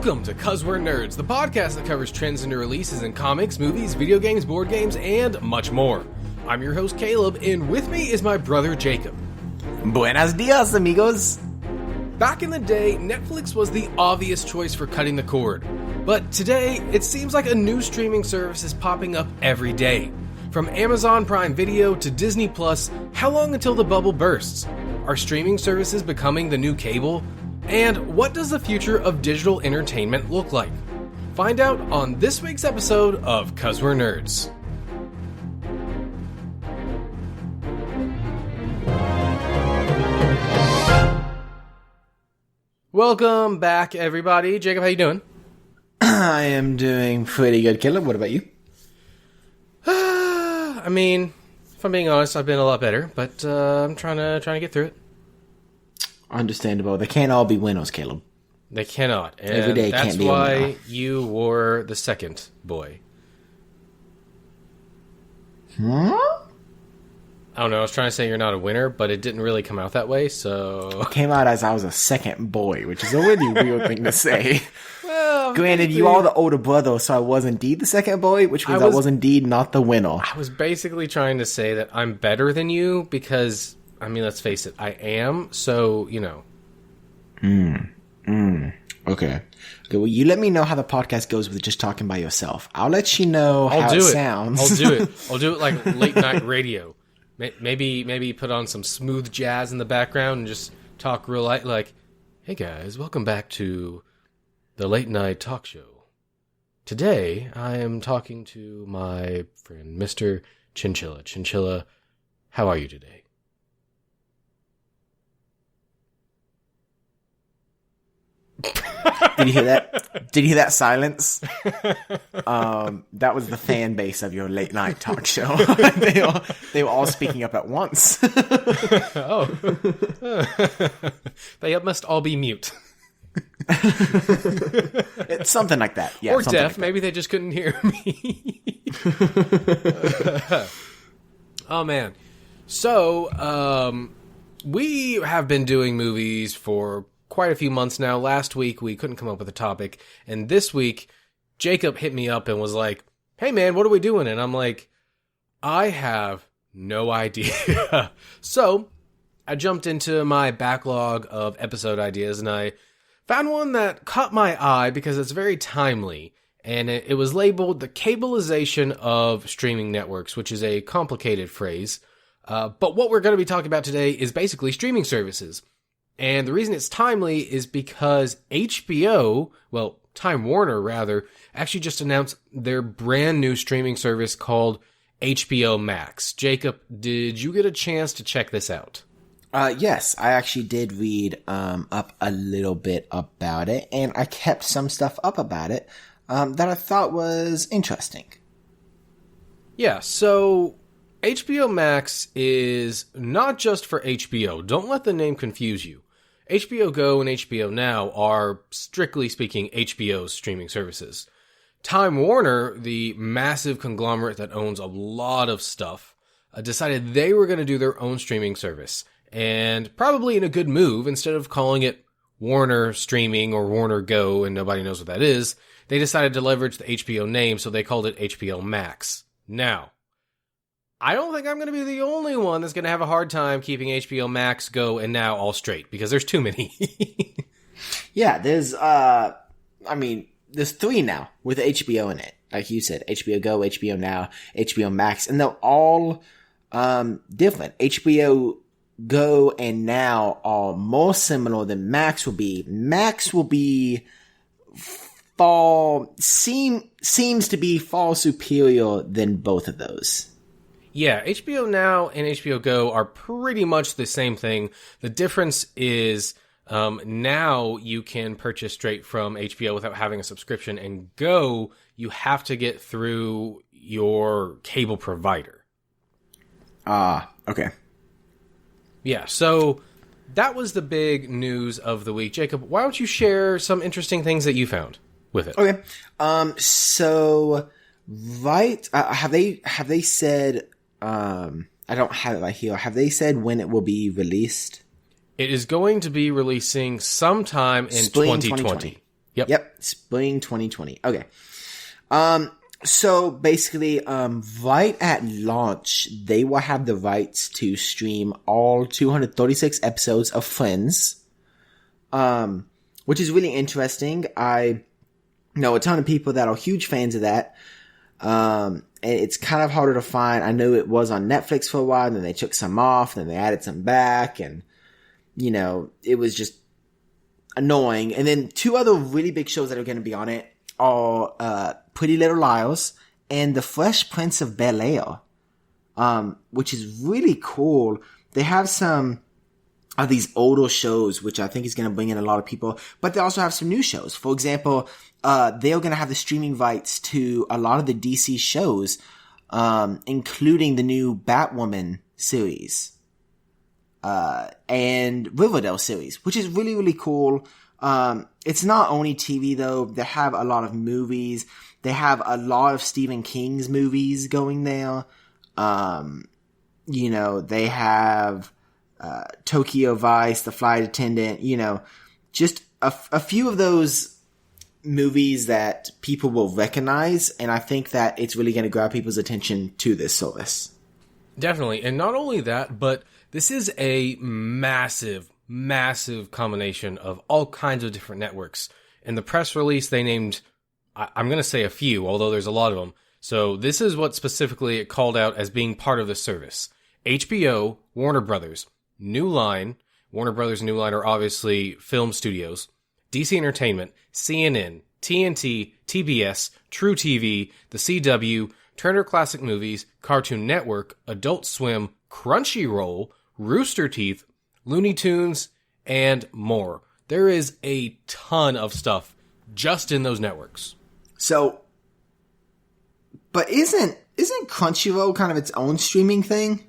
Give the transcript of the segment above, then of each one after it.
Welcome to 'Cause We're Nerds, the podcast that covers trends and new releases in comics, movies, video games, board games, and much more. I'm your host, Caleb, and with me is my brother, Jacob. Buenos dias, amigos. Back in the day, Netflix was the obvious choice for cutting the cord. But today, it seems like a new streaming service is popping up every day. From Amazon Prime Video to Disney Plus, how long until the bubble bursts? Are streaming services becoming the new cable? And what does the future of digital entertainment look like? Find out on this week's episode of 'Cause We're Nerds. Welcome back, everybody. Jacob, how you doing? I am doing pretty good, Caleb. What about you? I mean, if I'm being honest, I've been a lot better, but I'm trying to get through it. Understandable. They can't all be winners, Caleb. They cannot. And every day that's can't be why a winner. you wore the second boy. Huh? I don't know. I was trying to say you're not a winner, but it didn't really come out that way, so... It came out as I was a second boy, which is a really weird thing to say. Well, Granted, you are the older brother, so I was indeed the second boy, which means I was indeed not the winner. I was basically trying to say that I'm better than you because, I mean, let's face it, I am, so, you know. Okay, well, you let me know how the podcast goes with just talking by yourself. I'll let you know how it sounds. I'll do it. I'll do it like late night radio. Maybe put on some smooth jazz in the background and just talk real light, like, hey guys, welcome back to the late night talk show. Today, I am talking to my friend, Mr. Chinchilla. Chinchilla, how are you today? Did you hear that? Did you hear that silence? That was the fan base of your late night talk show. They were all speaking up at once. Oh. They must all be mute. It's something like that. Yeah, or deaf. Like maybe they just couldn't hear me. Oh, man. So, we have been doing movies for quite a few months now. Last week, we couldn't come up with a topic. And this week, Jacob hit me up and was like, hey, man, what are we doing? And I'm like, I have no idea. So, I jumped into my backlog of episode ideas and I found one that caught my eye because it's very timely. And it was labeled the cableization of streaming networks, which is a complicated phrase. But what we're going to be talking about today is basically streaming services. And the reason it's timely is because HBO, well, Time Warner rather, actually just announced their brand new streaming service called HBO Max. Jacob, did you get a chance to check this out? Yes, I actually did read up a little bit about it, and I kept some stuff up about it that I thought was interesting. Yeah, so HBO Max is not just for HBO. Don't let the name confuse you. HBO Go and HBO Now are, strictly speaking, HBO's streaming services. Time Warner, the massive conglomerate that owns a lot of stuff, decided they were going to do their own streaming service. And probably in a good move, instead of calling it Warner Streaming or Warner Go, and nobody knows what that is, they decided to leverage the HBO name, so they called it HBO Max. Now, I don't think I'm going to be the only one that's going to have a hard time keeping HBO Max, Go, and Now all straight, because there's too many. Yeah, there's three now with HBO in it. Like you said, HBO Go, HBO Now, HBO Max, and they're all different. HBO Go and Now are more similar than Max will be. Max will be seems to be far superior than both of those. Yeah, HBO Now and HBO Go are pretty much the same thing. The difference is now you can purchase straight from HBO without having a subscription, and Go, you have to get through your cable provider. Okay. Yeah, so that was the big news of the week. Jacob, why don't you share some interesting things that you found with it? Okay. Have they said, I don't have it right here. Have they said when it will be released? It is going to be releasing sometime in Spring 2020. Yep, spring 2020. Okay. So basically, right at launch, they will have the rights to stream all 236 episodes of Friends, which is really interesting. I know a ton of people that are huge fans of that. And it's kind of harder to find. I know it was on Netflix for a while, and then they took some off, and then they added some back, and, you know, it was just annoying. And then two other really big shows that are going to be on it are, Pretty Little Liars and The Fresh Prince of Bel-Air, which is really cool. They have some of these older shows, which I think is going to bring in a lot of people, but they also have some new shows. For example, they're going to have the streaming rights to a lot of the DC shows, including the new Batwoman series, and Riverdale series, which is really, really cool. It's not only TV though. They have a lot of movies. They have a lot of Stephen King's movies going there. You know, they have, Tokyo Vice, The Flight Attendant, you know, just a few of those movies that people will recognize. And I think that it's really going to grab people's attention to this service. Definitely. And not only that, but this is a massive combination of all kinds of different networks. In the press release, they named, I'm going to say a few, although there's a lot of them. So this is what specifically it called out as being part of the service. HBO, Warner Brothers, New Line, Warner Brothers and New Line are obviously film studios, DC Entertainment, CNN, TNT, TBS, True TV, The CW, Turner Classic Movies, Cartoon Network, Adult Swim, Crunchyroll, Rooster Teeth, Looney Tunes, and more. There is a ton of stuff just in those networks. So, but isn't Crunchyroll kind of its own streaming thing?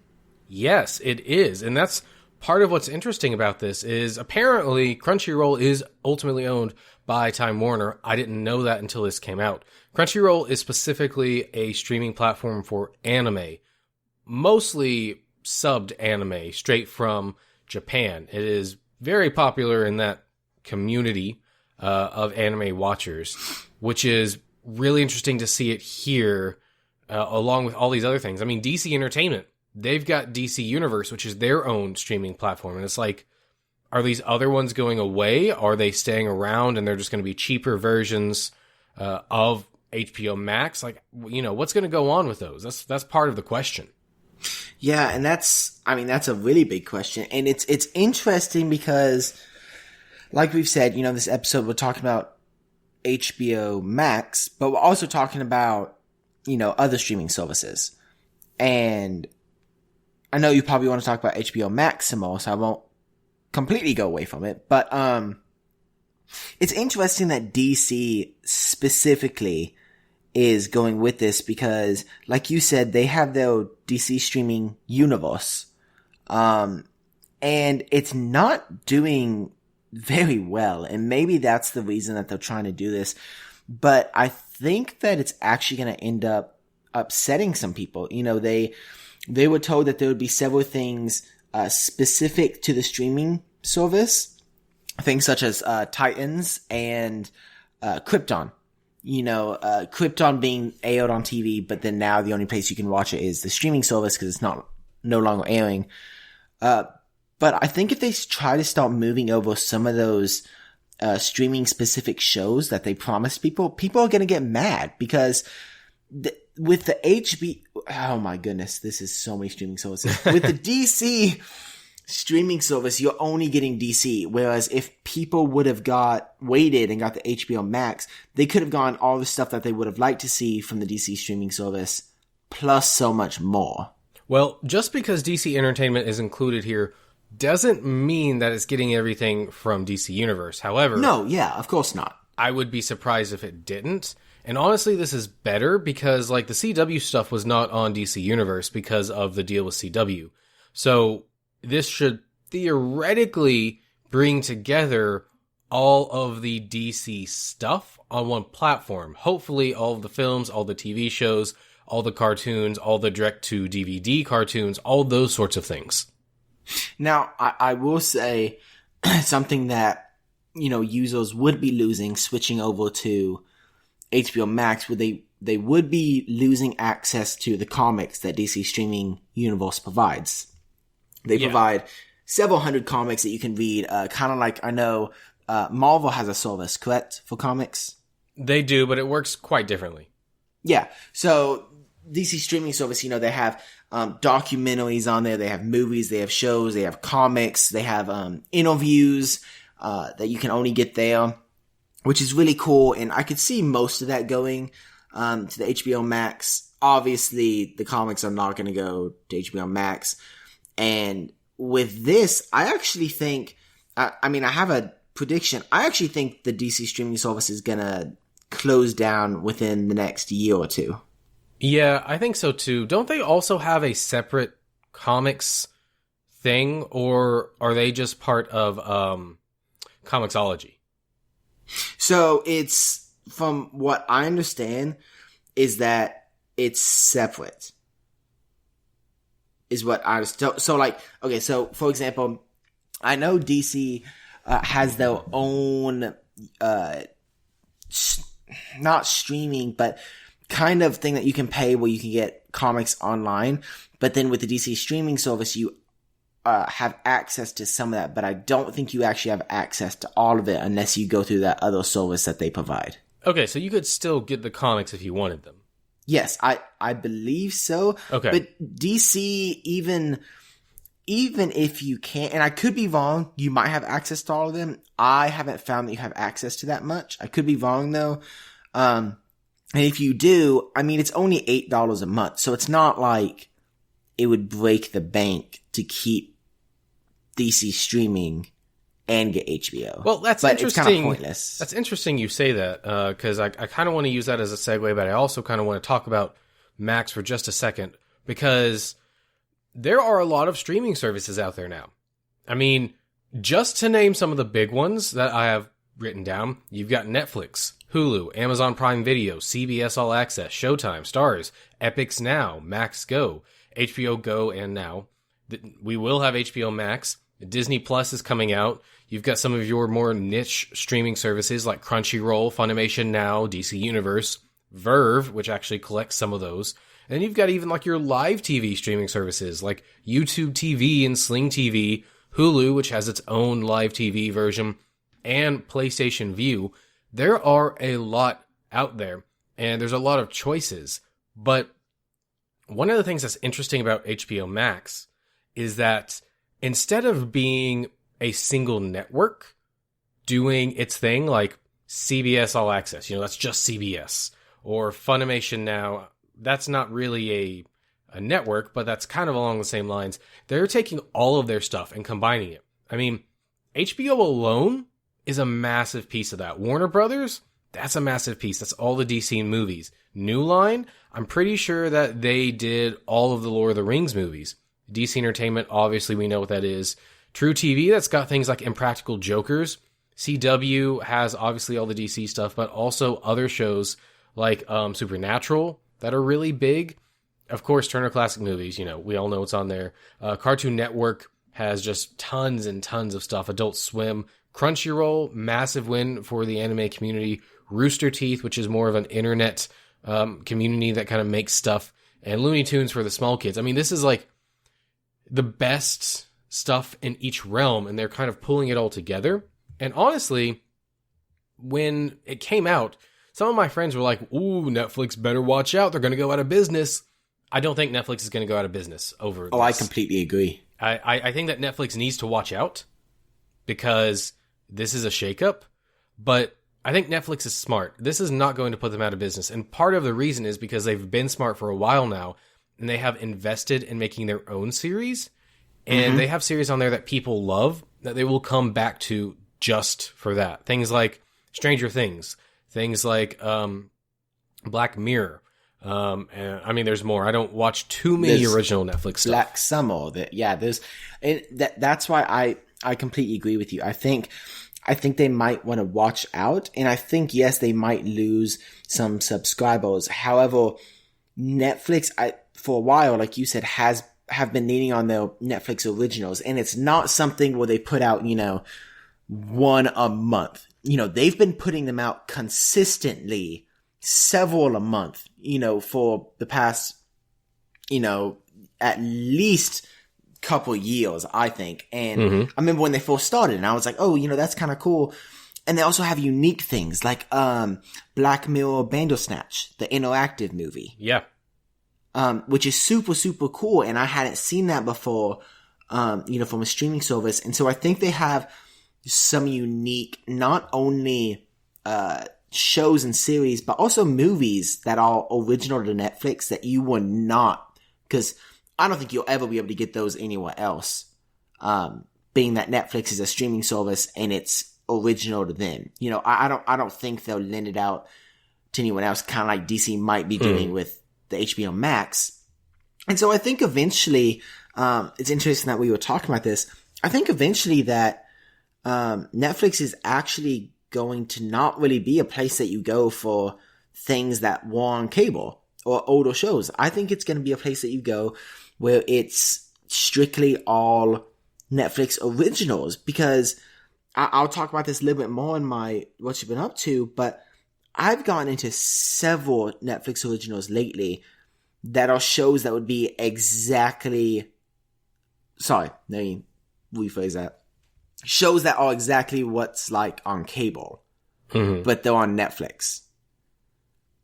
Yes, it is. And that's part of what's interesting about this is apparently Crunchyroll is ultimately owned by Time Warner. I didn't know that until this came out. Crunchyroll is specifically a streaming platform for anime, mostly subbed anime straight from Japan. It is very popular in that community of anime watchers, which is really interesting to see it here along with all these other things. I mean, DC Entertainment, they've got DC Universe, which is their own streaming platform. And it's like, are these other ones going away? Are they staying around and they're just going to be cheaper versions of HBO Max? Like, you know, what's going to go on with those? That's part of the question. Yeah, and that's a really big question. And it's interesting because, like we've said, you know, this episode we're talking about HBO Max, but we're also talking about, you know, other streaming services. And I know you probably want to talk about HBO Max some more, so I won't completely go away from it. But it's interesting that DC specifically is going with this because, like you said, they have their DC streaming universe. And it's not doing very well. And maybe that's the reason that they're trying to do this. But I think that it's actually going to end up upsetting some people. You know, they were told that there would be several things specific to the streaming service, things such as Titans and Krypton. You know, Krypton being aired on TV, but then now the only place you can watch it is the streaming service because it's no longer airing. But I think if they try to start moving over some of those streaming specific shows that they promised people are going to get mad because with the oh my goodness, this is so many streaming services. With the DC streaming service, you're only getting DC. Whereas if people would have waited and got the HBO Max, they could have gotten all the stuff that they would have liked to see from the DC streaming service, plus so much more. Well, just because DC Entertainment is included here doesn't mean that it's getting everything from DC Universe. However, no, yeah, of course not. I would be surprised if it didn't. And honestly, this is better because, like, the CW stuff was not on DC Universe because of the deal with CW. So this should theoretically bring together all of the DC stuff on one platform. Hopefully all of the films, all the TV shows, all the cartoons, all the direct-to-DVD cartoons, all those sorts of things. Now, I will say something that users would be losing switching over to HBO Max, where they would be losing access to the comics that DC Streaming Universe provides. They provide several hundred comics that you can read, kind of like, I know, Marvel has a service, correct, for comics? They do, but it works quite differently. Yeah. So DC Streaming Service, they have documentaries on there, they have movies, they have shows, they have comics, they have interviews that you can only get there, which is really cool. And I could see most of that going to the HBO Max. Obviously, the comics are not going to go to HBO Max. And with this, I actually think, I have a prediction. I actually think the DC streaming service is going to close down within the next year or two. Yeah, I think so too. Don't they also have a separate comics thing, or are they just part of Comixology? So it's, from what I understand, is that it's separate. Is what I understand. So like, okay, so for example, I know DC has their own, not streaming, but kind of thing that you can pay where you can get comics online. But then with the DC streaming service, you have access to some of that, but I don't think you actually have access to all of it unless you go through that other service that they provide. Okay, so you could still get the comics if you wanted them. Yes, I believe so. Okay. But DC, even if you can't, and I could be wrong, you might have access to all of them. I haven't found that you have access to that much. I could be wrong though. And if you do, it's only $8 a month. So it's not like it would break the bank to keep DC streaming and get HBO. Well, that's but interesting. It's kind of pointless. That's interesting you say that, because I kind of want to use that as a segue, but I also kind of want to talk about Max for just a second, because there are a lot of streaming services out there now. Just to name some of the big ones that I have written down, you've got Netflix, Hulu, Amazon Prime Video, CBS All Access, Showtime, Starz, Epix Now, Max Go, HBO Go, and Now. We will have HBO Max. Disney Plus is coming out. You've got some of your more niche streaming services like Crunchyroll, Funimation Now, DC Universe, Verve, which actually collects some of those. And you've got even like your live TV streaming services like YouTube TV and Sling TV, Hulu, which has its own live TV version, and PlayStation Vue. There are a lot out there, and there's a lot of choices. But one of the things that's interesting about HBO Max is that instead of being a single network doing its thing, like CBS All Access, that's just CBS, or Funimation Now, that's not really a network, but that's kind of along the same lines. They're taking all of their stuff and combining it. HBO alone is a massive piece of that. Warner Brothers, that's a massive piece. That's all the DC movies. New Line, I'm pretty sure that they did all of the Lord of the Rings movies. DC Entertainment, obviously we know what that is. True TV, that's got things like Impractical Jokers. CW has obviously all the DC stuff, but also other shows like Supernatural that are really big. Of course, Turner Classic Movies, we all know what's on there. Cartoon Network has just tons and tons of stuff. Adult Swim. Crunchyroll, massive win for the anime community. Rooster Teeth, which is more of an internet community that kind of makes stuff. And Looney Tunes for the small kids. This is like the best stuff in each realm, and they're kind of pulling it all together. And honestly, when it came out, some of my friends were like, ooh, Netflix better watch out. They're going to go out of business. I don't think Netflix is going to go out of business over this. I completely agree. I think that Netflix needs to watch out because this is a shakeup, but I think Netflix is smart. This is not going to put them out of business. And part of the reason is because they've been smart for a while now, and they have invested in making their own series. And they have series on there that people love that they will come back to just for that. Things like Stranger Things, things like Black Mirror. And there's more. I don't watch too many original Netflix stuff. Black Summer. That's why I completely agree with you. I think they might want to watch out, and I think, yes, they might lose some subscribers. However, Netflix, for a while, like you said, have been leaning on their Netflix originals, and it's not something where they put out, one a month. You know, they've been putting them out consistently, several a month, you know, for the past, you know, at least couple years, I think. And I remember when they first started and I was like, oh, you know, that's kind of cool. And they also have unique things like Black Mirror Bandersnatch, the interactive movie. Yeah. Which is super, super cool. And I hadn't seen that before, you know, from a streaming service. And so I think they have some unique, not only shows and series, but also movies that are original to Netflix that you would not, because I don't think you'll ever be able to get those anywhere else. Being that Netflix is a streaming service and it's original to them. You know, I don't think they'll lend it out to anyone else, kind of like DC might be doing with the HBO Max. And so I think eventually, it's interesting that we were talking about this. I think eventually that, Netflix is actually going to not really be a place that you go for things that were on cable or older shows. I think it's going to be a place that you go where it's strictly all Netflix originals, because I'll talk about this a little bit more in my What You've Been Up To, but I've gone into several Netflix originals lately that are shows that would be exactly, sorry, let me rephrase that. Shows that are exactly what's like on cable, but they're on Netflix.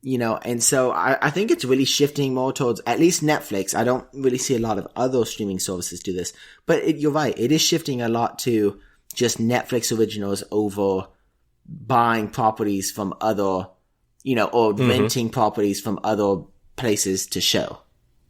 You know, and so I think it's really shifting more towards, at least Netflix. I don't really see a lot of other streaming services do this, but you're right. It is shifting a lot to just Netflix originals over buying properties from other, you know, or renting properties from other places to show.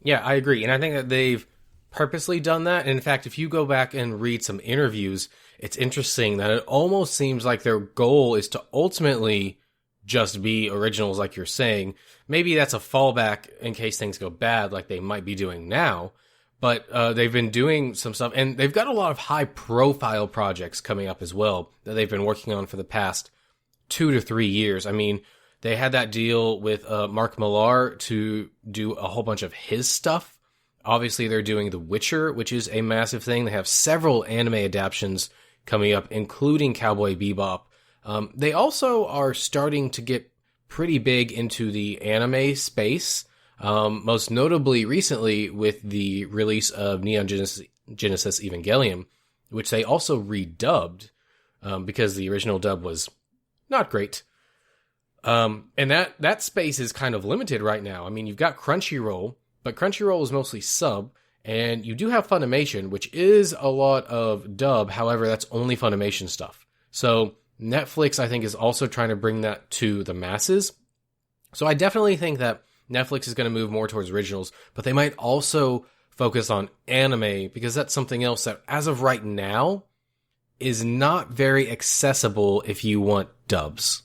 Yeah, I agree. And I think that they've purposely done that. And in fact, if you go back and read some interviews, it's interesting that it almost seems like their goal is to ultimately just be originals, like you're saying. Maybe that's a fallback in case things go bad, like they might be doing now. But they've been doing some stuff, and they've got a lot of high-profile projects coming up as well that they've been working on for the past 2 to 3 years. I mean, they had that deal with Mark Millar to do a whole bunch of his stuff. Obviously, they're doing The Witcher, which is a massive thing. They have several anime adaptations coming up, including Cowboy Bebop. They also are starting to get pretty big into the anime space, most notably recently with the release of Neon Genesis Evangelion, which they also redubbed because the original dub was not great. And that space is kind of limited right now. I mean, you've got Crunchyroll, but Crunchyroll is mostly sub, and you do have Funimation, which is a lot of dub. However, that's only Funimation stuff. So Netflix, I think, is also trying to bring that to the masses. So I definitely think that Netflix is going to move more towards originals, but they might also focus on anime, because that's something else that, as of right now, is not very accessible if you want dubs.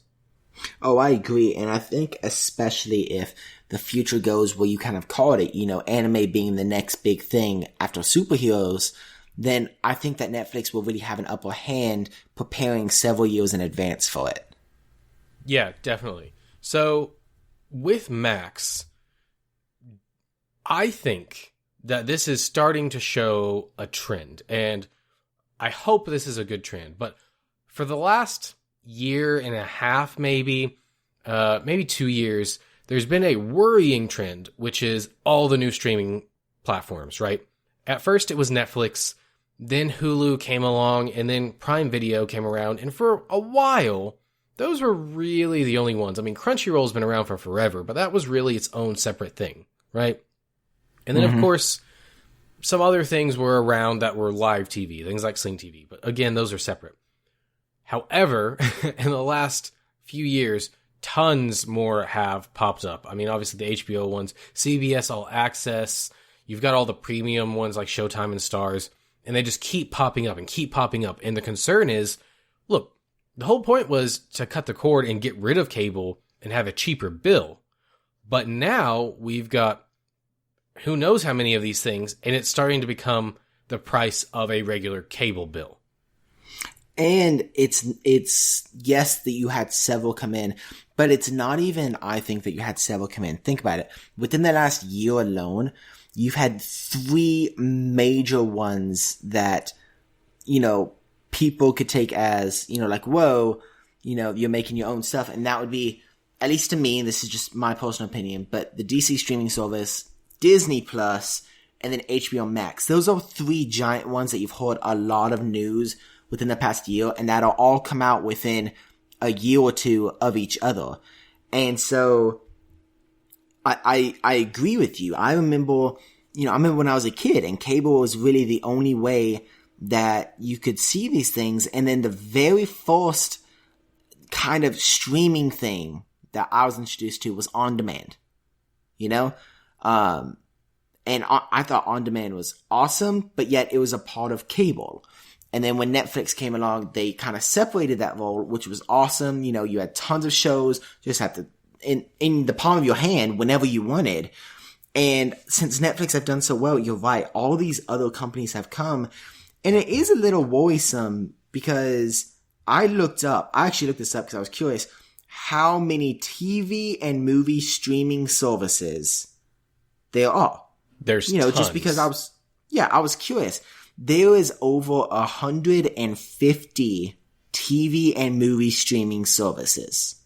Oh, I agree. And I think especially if the future goes where you kind of called it, you know, anime being the next big thing after superheroes, then I think that Netflix will really have an upper hand preparing several years in advance for it. Yeah, definitely. So with Max, I think that this is starting to show a trend, and I hope this is a good trend. But for the last year and a half, maybe 2 years, there's been a worrying trend, which is all the new streaming platforms, right? At first it was Netflix, then Hulu came along, and then Prime Video came around, and for a while, those were really the only ones. I mean, Crunchyroll's been around for forever, but that was really its own separate thing, right? And then, of course, some other things were around that were live TV, things like Sling TV, but again, those are separate. However, in the last few years, tons more have popped up. I mean, obviously the HBO ones, CBS All Access, you've got all the premium ones like Showtime and Stars, and they just keep popping up and keep popping up. And the concern is, look, the whole point was to cut the cord and get rid of cable and have a cheaper bill. But now we've got who knows how many of these things, and it's starting to become the price of a regular cable bill. And it's yes that you had several come in, but it's not even, I think, that you had several come in. Think about it. Within the last year alone, you've had 3 major ones that, you know, people could take as, like, whoa, you're making your own stuff. And that would be, at least to me, this is just my personal opinion, but the DC streaming service, Disney Plus, and then HBO Max. Those are 3 giant ones that you've heard a lot of news within the past year, and that'll all come out within a year or 2 of each other. And so I agree with you. I remember when I was a kid and cable was really the only way that you could see these things. And then the very first kind of streaming thing that I was introduced to was on demand, and I thought on demand was awesome, but yet it was a part of cable. And then when Netflix came along, they kind of separated that role, which was awesome. You had tons of shows, just had to, in the palm of your hand whenever you wanted. And since Netflix have done so well, you're right, all these other companies have come. And it is a little worrisome because I actually looked this up because I was curious how many TV and movie streaming services there are. There's tons. Just because I was curious. There is over 150 TV and movie streaming services.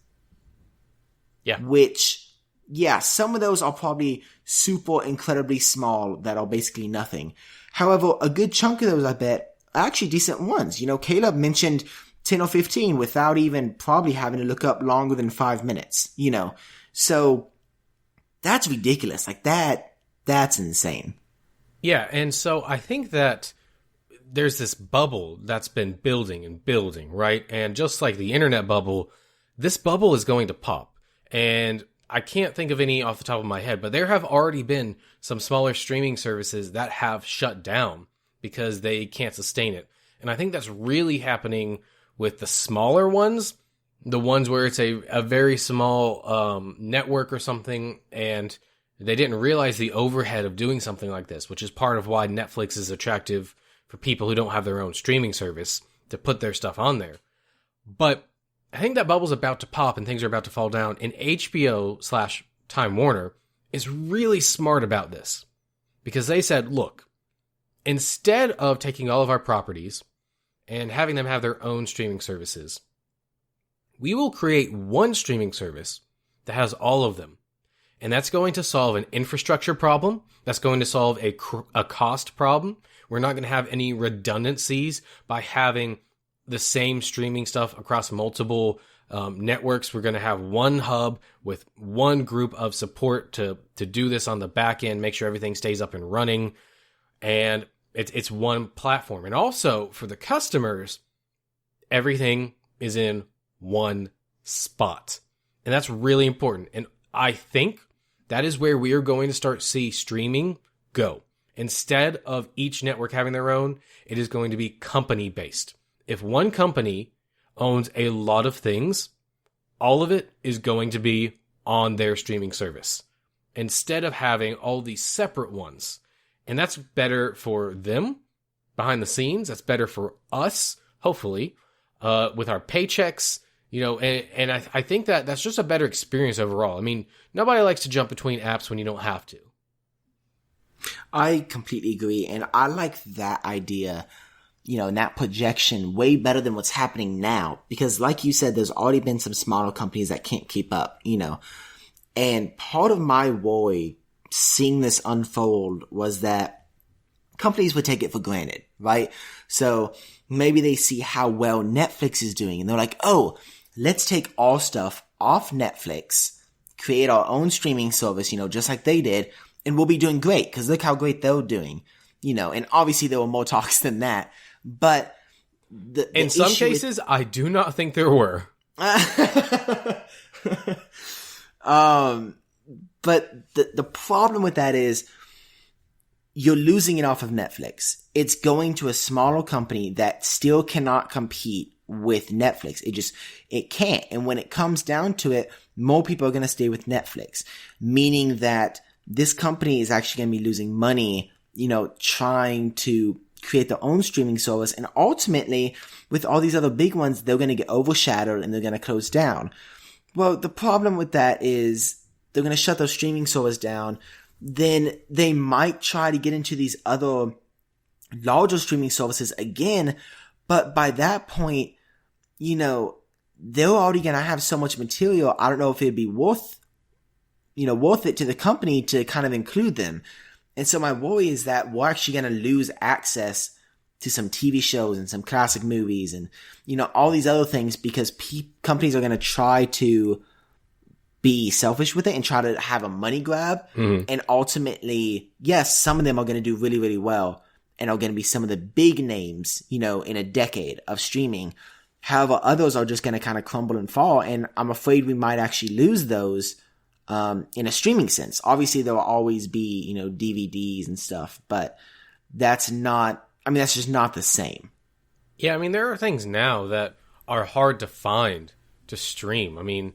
Yeah. Which, some of those are probably super incredibly small that are basically nothing. However, a good chunk of those, I bet, are actually decent ones. Caleb mentioned 10 or 15 without even probably having to look up longer than 5 minutes, So that's ridiculous. Like that's insane. Yeah, and so I think that there's this bubble that's been building and building, right? And just like the internet bubble, this bubble is going to pop. And I can't think of any off the top of my head, but there have already been some smaller streaming services that have shut down because they can't sustain it. And I think that's really happening with the smaller ones, the ones where it's a very small network or something, and they didn't realize the overhead of doing something like this, which is part of why Netflix is attractive for people who don't have their own streaming service to put their stuff on there. But I think that bubble's about to pop and things are about to fall down, and HBO/Time Warner is really smart about this because they said, look, instead of taking all of our properties and having them have their own streaming services, we will create one streaming service that has all of them. And that's going to solve an infrastructure problem. That's going to solve a cost problem. We're not going to have any redundancies by having the same streaming stuff across multiple networks. We're going to have one hub with one group of support to do this on the back end, make sure everything stays up and running. And it's one platform. And also for the customers, everything is in one spot. And that's really important. And I think that is where we are going to start to see streaming go. Instead of each network having their own, it is going to be company-based. If one company owns a lot of things, all of it is going to be on their streaming service, instead of having all these separate ones. And that's better for them behind the scenes. That's better for us, hopefully, with our paychecks. And I think that that's just a better experience overall. I mean, nobody likes to jump between apps when you don't have to. I completely agree. And I like that idea, and that projection way better than what's happening now. Because like you said, there's already been some smaller companies that can't keep up, And part of my worry seeing this unfold was that companies would take it for granted, right? So maybe they see how well Netflix is doing and they're like, oh, let's take all stuff off Netflix, create our own streaming service, just like they did, and we'll be doing great because look how great they're doing, and obviously there were more talks than that, but in some cases, I do not think there were. But the problem with that is you're losing it off of Netflix. It's going to a smaller company that still cannot compete with Netflix. It can't. And when it comes down to it, more people are going to stay with Netflix, meaning that this company is actually going to be losing money, trying to create their own streaming service. And ultimately, with all these other big ones, they're going to get overshadowed and they're going to close down. Well, the problem with that is they're going to shut their streaming service down. Then they might try to get into these other larger streaming services again, But by that point, you know, they're already going to have so much material. I don't know if it'd be worth it to the company to kind of include them. And so my worry is that we're actually going to lose access to some TV shows and some classic movies and, you know, all these other things because companies are going to try to be selfish with it and try to have a money grab. Mm-hmm. And ultimately, yes, some of them are going to do really, really well and are going to be some of the big names, you know, in a decade of streaming. However, others are just going to kind of crumble and fall. And I'm afraid we might actually lose those in a streaming sense. Obviously, there will always be, you know, DVDs and stuff, but that's just not the same. Yeah, I mean, there are things now that are hard to find to stream. I mean,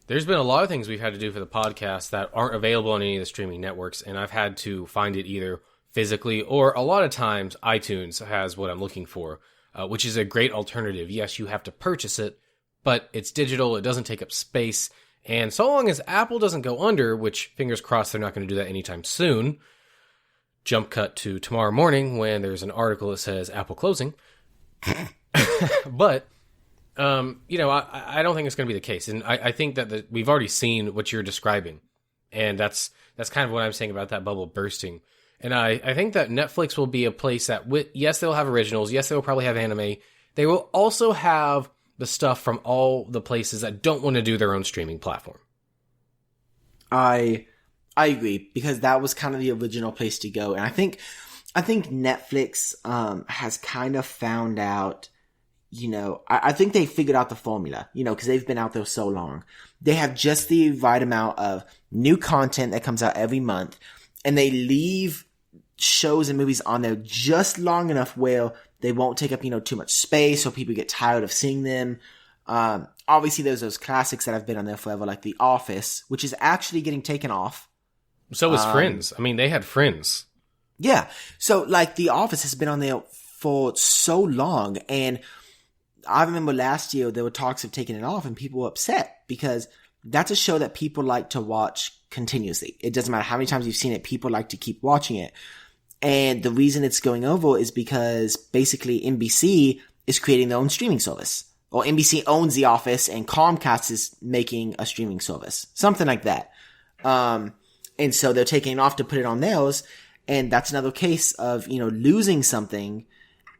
there's been a lot of things we've had to do for the podcast that aren't available on any of the streaming networks, and I've had to find it either physically or a lot of times iTunes has what I'm looking for, which is a great alternative. Yes, you have to purchase it, but it's digital, it doesn't take up space, and so long as Apple doesn't go under, which fingers crossed they're not going to do that anytime soon, jump cut to tomorrow morning when there's an article that says Apple closing. But, you know, I don't think it's going to be the case. And I think that we've already seen what you're describing. And that's kind of what I'm saying about that bubble bursting. And I think that Netflix will be a place that, yes, they'll have originals. Yes, they'll probably have anime. They will also have the stuff from all the places that don't want to do their own streaming platform. I agree, because that was kind of the original place to go. And I think Netflix has kind of found out, you know, I think they figured out the formula, you know, because they've been out there so long. They have just the right amount of new content that comes out every month, and they leave shows and movies on there just long enough where they won't take up, you know, too much space or people get tired of seeing them. Obviously, there's those classics that have been on there forever, like The Office, which is actually getting taken off. So is Friends. I mean, they had Friends. Yeah. So, like, The Office has been on there for so long. And I remember last year there were talks of taking it off and people were upset because that's a show that people like to watch continuously. It doesn't matter how many times you've seen it, people like to keep watching it. And the reason it's going over is because basically NBC is creating their own streaming service. Or NBC owns The Office and Comcast is making a streaming service. Something like that. And so they're taking it off to put it on theirs. And that's another case of, you know, losing something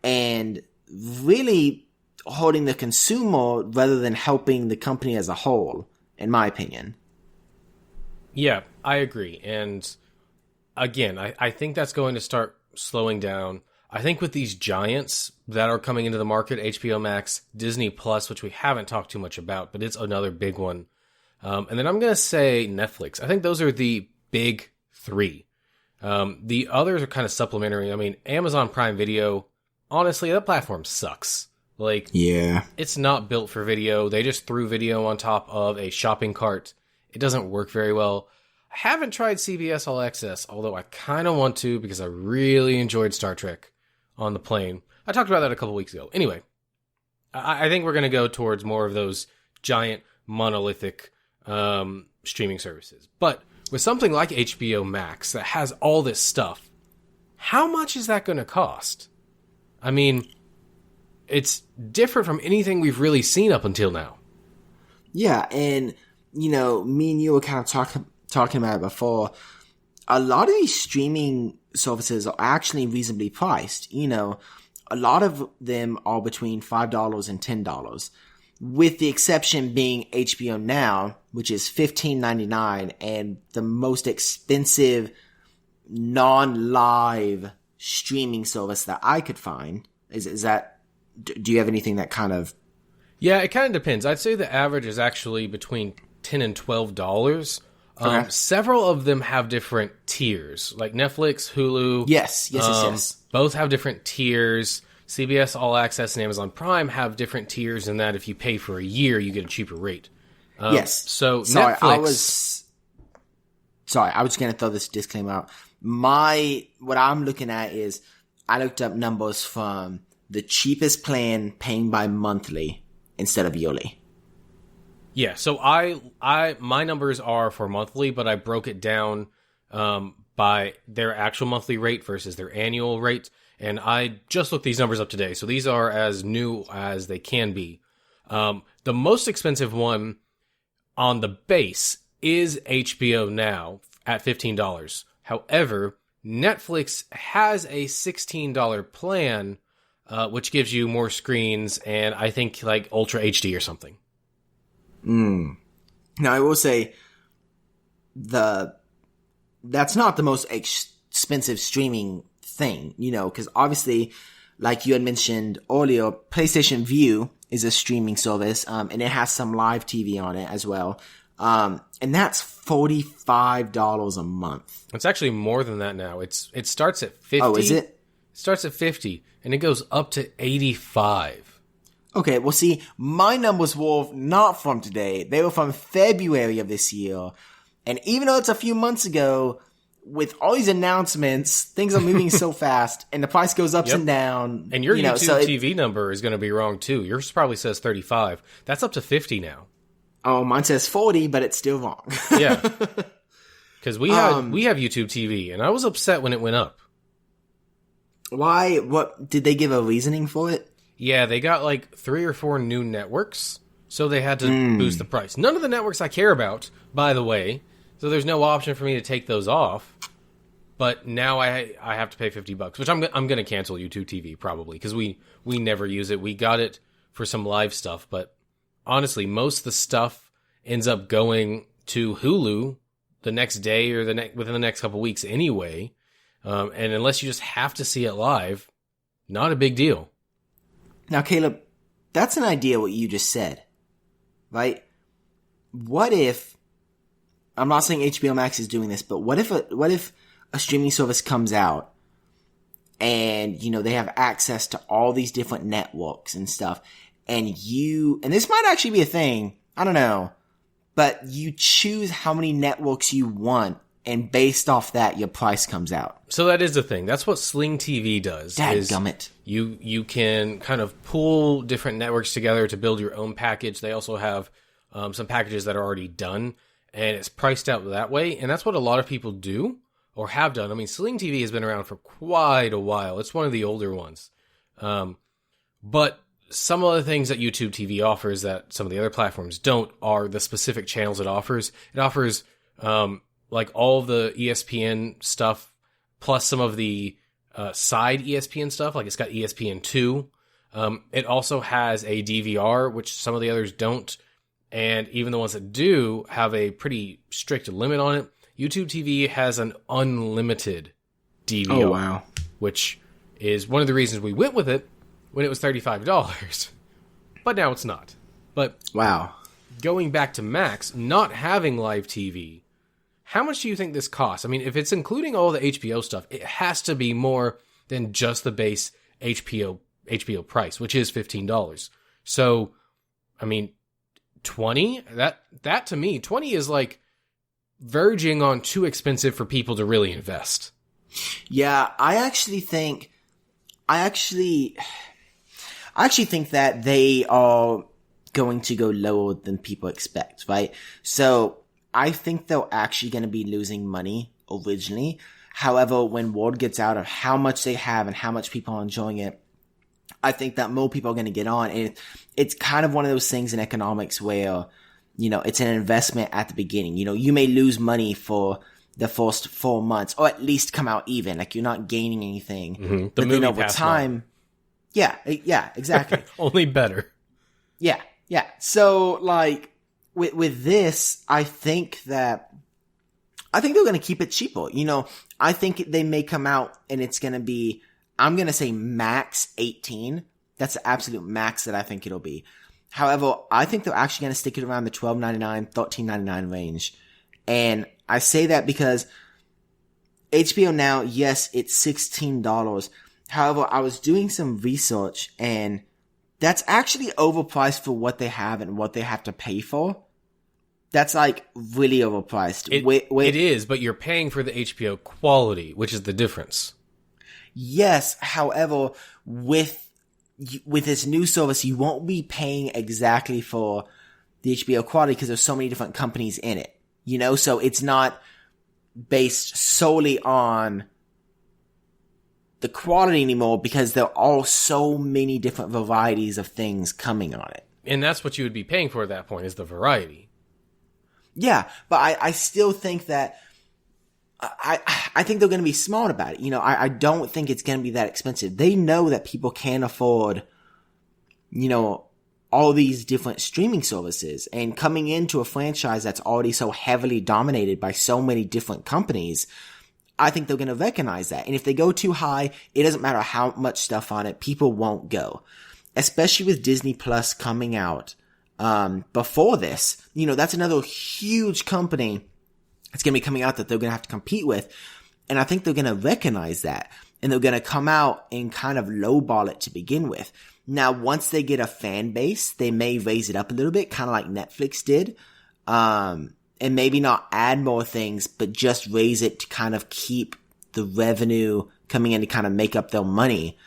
and really hurting the consumer rather than helping the company as a whole, in my opinion. Yeah, I agree. And again, I think that's going to start slowing down. I think with these giants that are coming into the market, HBO Max, Disney Plus, which we haven't talked too much about, but it's another big one. And then I'm going to say Netflix. I think those are the big three. The others are kind of supplementary. I mean, Amazon Prime Video, honestly, that platform sucks. Like, yeah, it's not built for video. They just threw video on top of a shopping cart. It doesn't work very well. I haven't tried CBS All Access, although I kind of want to because I really enjoyed Star Trek on the plane. I talked about that a couple weeks ago. Anyway, I think we're going to go towards more of those giant monolithic streaming services. But with something like HBO Max that has all this stuff, how much is that going to cost? I mean, it's different from anything we've really seen up until now. Yeah, and, you know, me and you were kind of talking about it before. A lot of these streaming services are actually reasonably priced. You know, a lot of them are between $5 and $10, with the exception being HBO Now, which is $15.99, and the most expensive non-live streaming service that I could find. Is that... Do you have anything that kind of... Yeah, it kind of depends. I'd say the average is actually between $10 and $12. Okay. Several of them have different tiers, like Netflix, Hulu. Yes. Both have different tiers. CBS All Access and Amazon Prime have different tiers in that if you pay for a year, you get a cheaper rate. Yes. So Netflix... I was going to throw this disclaimer out. What I'm looking at is, I looked up numbers from the cheapest plan paying by monthly instead of yearly. Yeah, so my numbers are for monthly, but I broke it down by their actual monthly rate versus their annual rate. And I just looked these numbers up today, so these are as new as they can be. The most expensive one on the base is HBO Now at $15. However, Netflix has a $16 plan, which gives you more screens and I think like Ultra HD or something. Now, I will say that's not the most expensive streaming thing, because obviously, like you had mentioned earlier, PlayStation Vue is a streaming service, and it has some live TV on it as well. And that's $45 a month. It's actually more than that now. It starts at 50. Oh, is it? It starts at 50 and it goes up to 85. Okay, well, see, my numbers were not from today. They were from February of this year. And even though it's a few months ago, with all these announcements, things are moving so fast, and the price goes up and down. And your YouTube TV number is going to be wrong, too. Yours probably says 35. That's up to 50 now. Oh, mine says 40, but it's still wrong. Yeah. Because we have YouTube TV, and I was upset when it went up. Why? What? Did they give a reasoning for it? Yeah, they got like 3 or 4 new networks, so they had to boost the price. None of the networks I care about, by the way, so there's no option for me to take those off. But now I have to pay $50, which I'm going to cancel YouTube TV probably, because we never use it. We got it for some live stuff, but honestly, most of the stuff ends up going to Hulu the next day or within the next couple weeks anyway. And unless you just have to see it live, not a big deal. Now, Caleb, that's an idea what you just said, right? What if, I'm not saying HBO Max is doing this, but what if a streaming service comes out and, they have access to all these different networks and stuff, and this might actually be a thing, I don't know, but you choose how many networks you want, and based off that, your price comes out. So that is the thing. That's what Sling TV does. Dadgummit. You can kind of pull different networks together to build your own package. They also have some packages that are already done, and it's priced out that way. And that's what a lot of people do or have done. I mean, Sling TV has been around for quite a while. It's one of the older ones. But some of the things that YouTube TV offers that some of the other platforms don't are the specific channels it offers. It offers like all the ESPN stuff, plus some of the side ESPN stuff, like it's got ESPN2. It also has a DVR, which some of the others don't. And even the ones that do have a pretty strict limit on it. YouTube TV has an unlimited DVR. Oh, wow. Which is one of the reasons we went with it when it was $35. But now it's not. But wow. Going back to Max, not having live TV, how much do you think this costs? I mean, if it's including all the HBO stuff, it has to be more than just the base HBO price, which is $15. So, I mean, 20? That to me, 20 is like verging on too expensive for people to really invest. Yeah, I actually think that they are going to go lower than people expect, right? So I think they're actually going to be losing money originally. However, when word gets out of how much they have and how much people are enjoying it, I think that more people are going to get on. And it's kind of one of those things in economics where, it's an investment at the beginning. You may lose money for the first 4 months, or at least come out even. Like, you're not gaining anything. Mm-hmm. But then over time, yeah, exactly. Only better. Yeah. So, like, with this, I think they're going to keep it cheaper. I think they may come out and it's going to be, I'm going to say max 18. That's the absolute max that I think it'll be. However, I think they're actually going to stick it around the $12.99, $13.99 range. And I say that because HBO Now, yes, it's $16. However, I was doing some research and that's actually overpriced for what they have and what they have to pay for. That's like really overpriced. It is, but you're paying for the HBO quality, which is the difference. Yes, however, with this new service, you won't be paying exactly for the HBO quality because there's so many different companies in it. So it's not based solely on the quality anymore because there are so many different varieties of things coming on it. And that's what you would be paying for at that point, is the variety. Yeah, but I still think that I think they're going to be smart about it. You know, I don't think it's going to be that expensive. They know that people can't afford, you know, all these different streaming services, and coming into a franchise that's already so heavily dominated by so many different companies, I think they're going to recognize that. And if they go too high, it doesn't matter how much stuff on it, people won't go. Especially with Disney Plus coming out before this. You know, that's another huge company that's going to be coming out that they're going to have to compete with. And I think they're going to recognize that. And they're going to come out and kind of lowball it to begin with. Now, once they get a fan base, they may raise it up a little bit, kind of like Netflix did. And maybe not add more things, but just raise it to kind of keep the revenue coming in to kind of make up their money.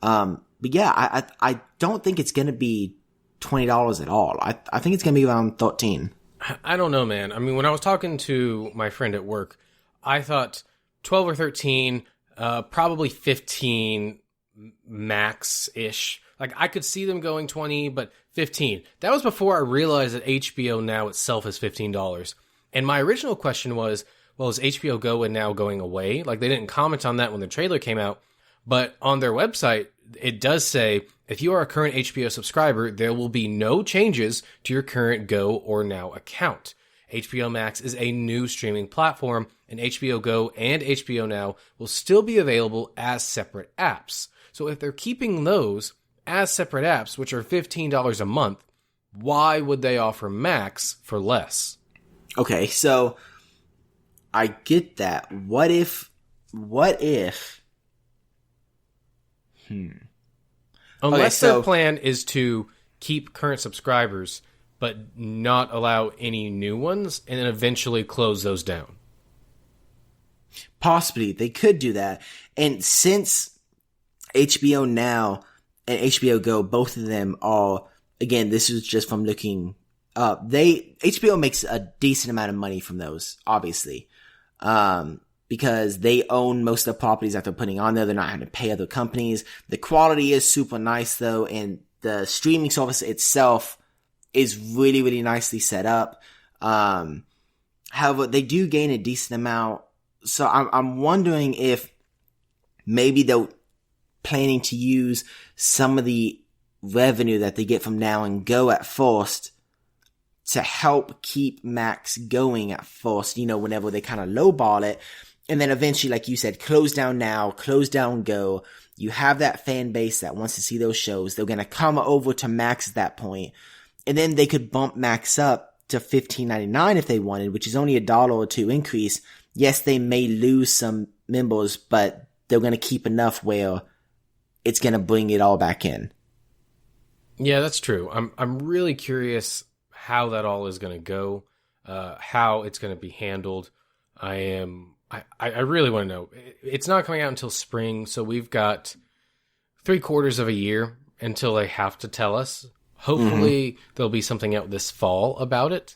But yeah, I don't think it's going to be $20 at all. I think it's going to be around $13. I don't know, man. I mean, when I was talking to my friend at work, I thought 12 or 13, probably 15 max-ish. Like, I could see them going 20, but 15. That was before I realized that HBO Now itself is $15. And my original question was, well, is HBO Go and Now going away? Like, they didn't comment on that when the trailer came out. But on their website, it does say, if you are a current HBO subscriber, there will be no changes to your current Go or Now account. HBO Max is a new streaming platform, and HBO Go and HBO Now will still be available as separate apps. So if they're keeping those as separate apps, which are $15 a month, why would they offer Max for less? Okay, so I get that. What if Unless their plan is to keep current subscribers, but not allow any new ones, and then eventually close those down. Possibly, they could do that. And since HBO Now and HBO Go, both of them are, again, this is just from looking up, HBO makes a decent amount of money from those, obviously. Because they own most of the properties that they're putting on there. They're not having to pay other companies. The quality is super nice though, and the streaming service itself is really, really nicely set up. However, they do gain a decent amount. So I'm wondering if maybe they're planning to use some of the revenue that they get from Now and Go at first to help keep Max going at first, you know, whenever they kind of lowball it. And then eventually, like you said, close down Now, close down Go. You have that fan base that wants to see those shows. They're going to come over to Max at that point. And then they could bump Max up to $15.99 if they wanted, which is only $1 or $2 increase. Yes, they may lose some members, but they're going to keep enough where it's going to bring it all back in. Yeah, that's true. I'm really curious how that all is going to go, how it's going to be handled. I really want to know. It's not coming out until spring, so we've got 3/4 of a year until they have to tell us. Hopefully, there'll be something out this fall about it,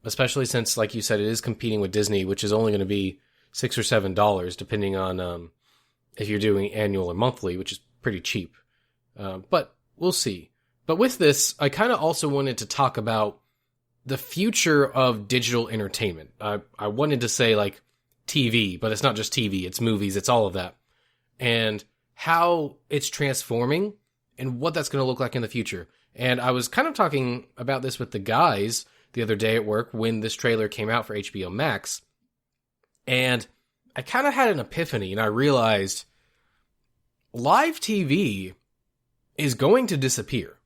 especially since, like you said, it is competing with Disney, which is only going to be $6 or $7, depending on if you're doing annual or monthly, which is pretty cheap. But we'll see. But with this, I kind of also wanted to talk about the future of digital entertainment. I wanted to say, like, TV, but it's not just TV, it's movies, it's all of that. And how it's transforming and what that's going to look like in the future. And I was kind of talking about this with the guys the other day at work when this trailer came out for HBO Max. And I kind of had an epiphany, and I realized live TV is going to disappear.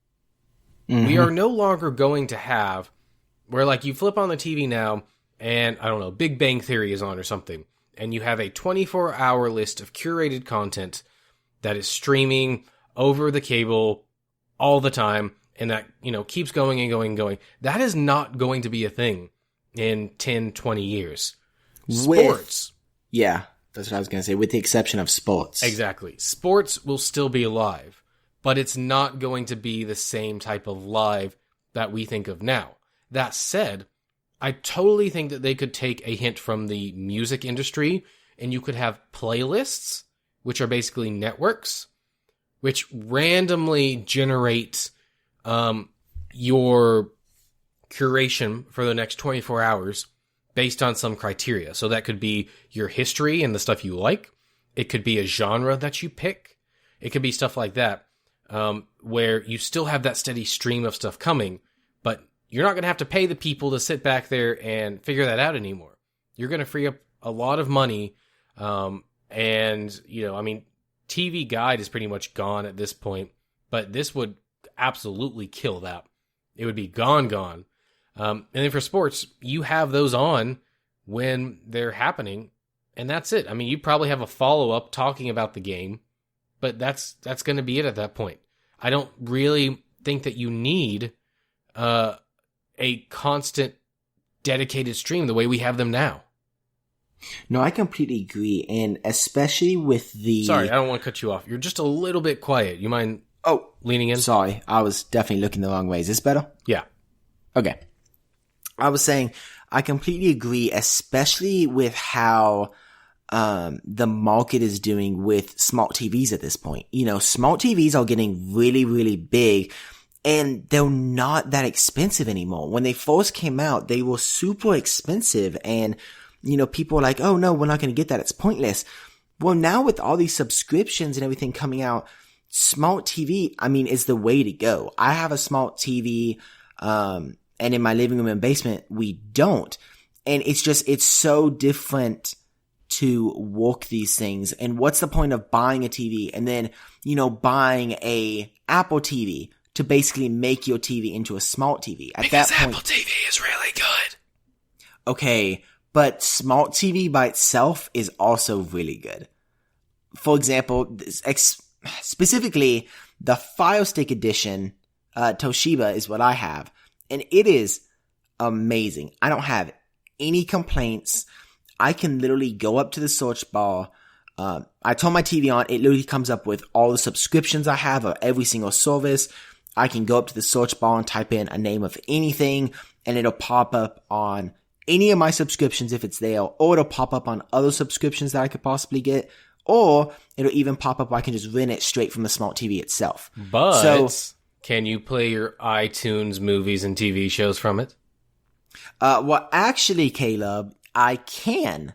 We are no longer going to have where, like, you flip on the TV now and, I don't know, Big Bang Theory is on or something, and you have a 24-hour list of curated content that is streaming over the cable all the time, and that, you know, keeps going and going and going. That is not going to be a thing in 10, 20 years. Sports. Yeah, that's what I was going to say, with the exception of sports. Exactly. Sports will still be live, but it's not going to be the same type of live that we think of now. That said, I totally think that they could take a hint from the music industry, and you could have playlists, which are basically networks, which randomly generate your curation for the next 24 hours based on some criteria. So that could be your history and the stuff you like. It could be a genre that you pick. It could be stuff like that, where you still have that steady stream of stuff coming, but you're not going to have to pay the people to sit back there and figure that out anymore. You're going to free up a lot of money. And, you know, I mean, TV Guide is pretty much gone at this point, but this would absolutely kill that. It would be gone. And then for sports, you have those on when they're happening, and that's it. I mean, you probably have a follow-up talking about the game, but that's going to be it at that point. I don't really think that you need a constant dedicated stream the way we have them now. No, I completely agree, and especially with the... Sorry, I don't want to cut you off. You're just a little bit quiet. You mind leaning in? Sorry, I was definitely looking the wrong way. Is this better? Yeah. Okay. I was saying, I completely agree, especially with how the market is doing with smart TVs at this point. You know, smart TVs are getting really, really big, and they're not that expensive anymore. When they first came out, they were super expensive, and you know, people are like, oh no, we're not going to get that. It's pointless. Well, now with all these subscriptions and everything coming out, smart TV, I mean, is the way to go. I have a smart TV, and in my living room and basement, we don't. And it's so different to work these things. And what's the point of buying a TV and then, you know, buying a Apple TV to basically make your TV into a smart TV? Because that point, Apple TV is really good. Okay. But smart TV by itself is also really good. For example, specifically the Fire Stick edition, Toshiba is what I have. And it is amazing. I don't have any complaints. I can literally go up to the search bar. I turn my TV on. It literally comes up with all the subscriptions I have of every single service. I can go up to the search bar and type in a name of anything, and it'll pop up on any of my subscriptions if it's there, or it'll pop up on other subscriptions that I could possibly get, or it'll even pop up where I can just rent it straight from the smart TV itself. But can you play your iTunes movies and TV shows from it? Well, actually, Caleb, I can.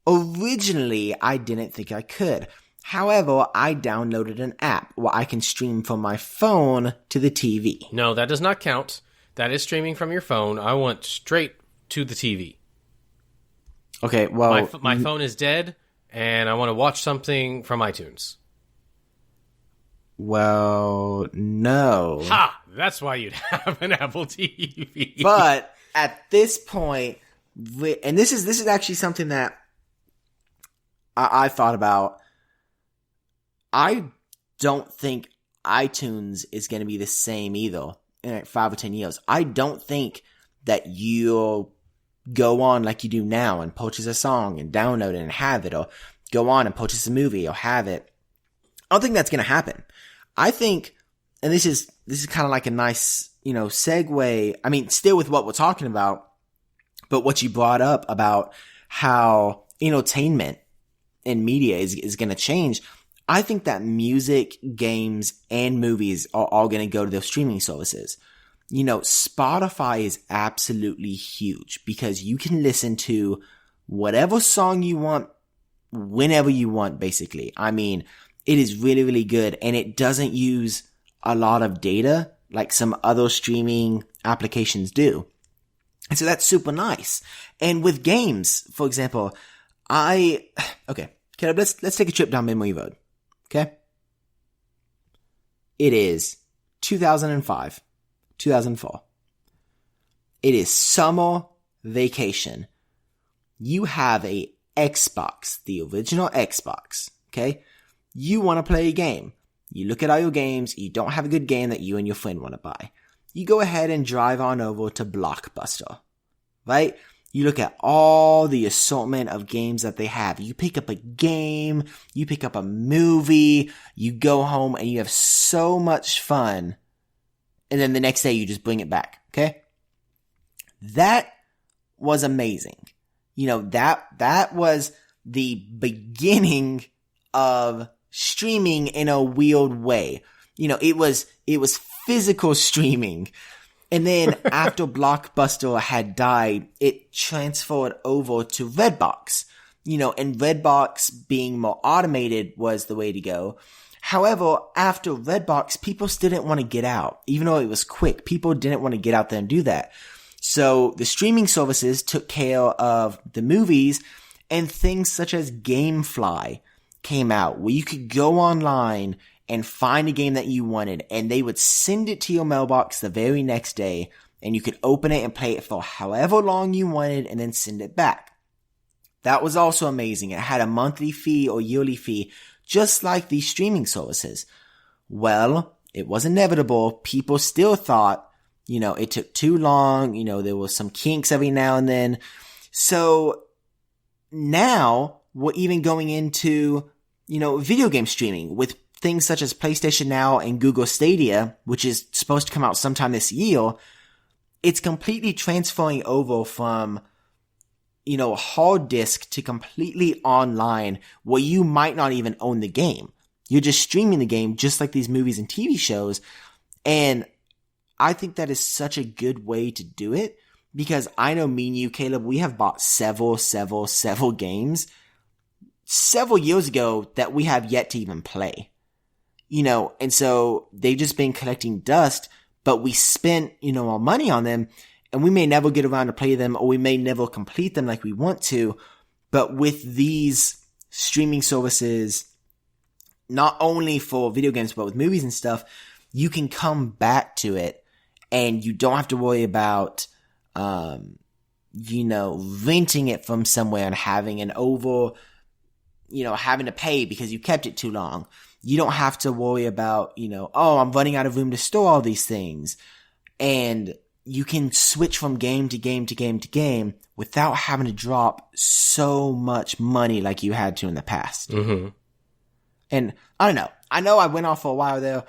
Originally, I didn't think I could. However, I downloaded an app where I can stream from my phone to the TV. No, that does not count. That is streaming from your phone. I want straight to the TV. Okay, well... My phone is dead, and I want to watch something from iTunes. Well, no. Ha! That's why you'd have an Apple TV. But at this point, and this is actually something that I thought about. I don't think iTunes is going to be the same either in like 5 or 10 years. I don't think that you'll go on like you do now and purchase a song and download it and have it, or go on and purchase a movie or have it. I don't think that's going to happen. I think, and this is kind of like a nice, you know, segue. I mean, still with what we're talking about, but what you brought up about how entertainment and media is going to change. I think that music, games, and movies are all going to go to those streaming services. You know, Spotify is absolutely huge because you can listen to whatever song you want, whenever you want, basically. I mean, it is really, really good, and it doesn't use a lot of data like some other streaming applications do. And so that's super nice. And with games, for example, okay, Caleb, let's take a trip down memory road. Okay? It is 2005, 2004. It is summer vacation. You have a Xbox, the original Xbox, okay? You want to play a game. You look at all your games, you don't have a good game that you and your friend want to buy. You go ahead and drive on over to Blockbuster, right? You look at all the assortment of games that they have. You pick up a game, you pick up a movie, you go home and you have so much fun. And then the next day you just bring it back, okay? That was amazing. You know, that was the beginning of streaming in a weird way. You know, it was physical streaming. And then after Blockbuster had died, it transferred over to Redbox. You know, and Redbox being more automated was the way to go. However, after Redbox, people still didn't want to get out. Even though it was quick, people didn't want to get out there and do that. So the streaming services took care of the movies, and things such as GameFly came out, where you could go online and find a game that you wanted, and they would send it to your mailbox the very next day, and you could open it and play it for however long you wanted and then send it back. That was also amazing. It had a monthly fee or yearly fee, just like these streaming services. Well, it was inevitable. People still thought, you know, it took too long. You know, there was some kinks every now and then. So now we're even going into, you know, video game streaming with things such as PlayStation Now and Google Stadia, which is supposed to come out sometime this year. It's completely transferring over from, you know, hard disk to completely online, where you might not even own the game. You're just streaming the game, just like these movies and TV shows. And I think that is such a good way to do it, because I know me and you, Caleb, we have bought several games several years ago that we have yet to even play. You know, and so they've just been collecting dust, but we spent, you know, our money on them, and we may never get around to play them, or we may never complete them like we want to. But with these streaming services, not only for video games, but with movies and stuff, you can come back to it, and you don't have to worry about, you know, renting it from somewhere and having having to pay because you kept it too long. You don't have to worry about, you know, oh, I'm running out of room to store all these things. And you can switch from game to game to game to game without having to drop so much money like you had to in the past. Mm-hmm. And I don't know. I know I went off for a while there.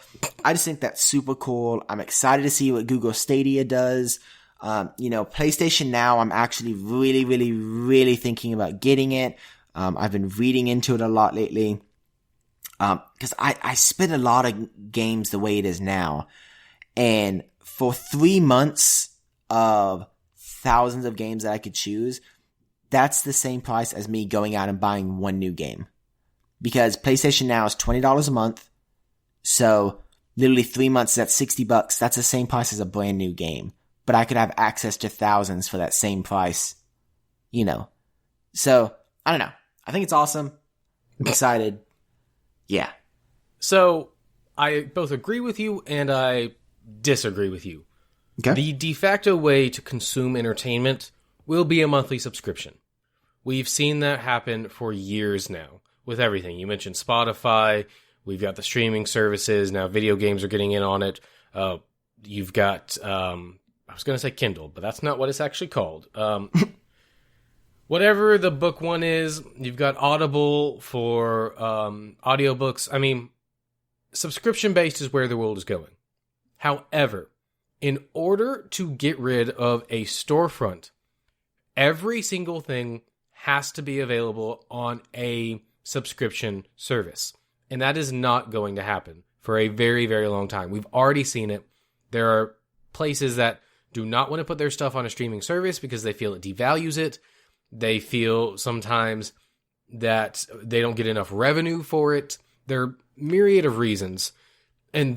I just think that's super cool. I'm excited to see what Google Stadia does. You know, PlayStation Now, I'm actually really, really, really thinking about getting it. I've been reading into it a lot lately. Because I spin a lot of games the way it is now. And for 3 months of thousands of games that I could choose, that's the same price as me going out and buying one new game. Because PlayStation Now is $20 a month. So literally 3 months, that's $60. That's the same price as a brand new game. But I could have access to thousands for that same price. You know. So, I don't know. I think it's awesome. I'm excited. Yeah. So, I both agree with you and I disagree with you. Okay. The de facto way to consume entertainment will be a monthly subscription. We've seen that happen for years now with everything. You mentioned Spotify. We've got the streaming services. Now video games are getting in on it. You've got, I was going to say Kindle, but that's not what it's actually called. Whatever the book one is, you've got Audible for audiobooks. I mean, subscription-based is where the world is going. However, in order to get rid of a storefront, every single thing has to be available on a subscription service. And that is not going to happen for a very, very long time. We've already seen it. There are places that do not want to put their stuff on a streaming service because they feel it devalues it. They feel sometimes that they don't get enough revenue for it. There are myriad of reasons. And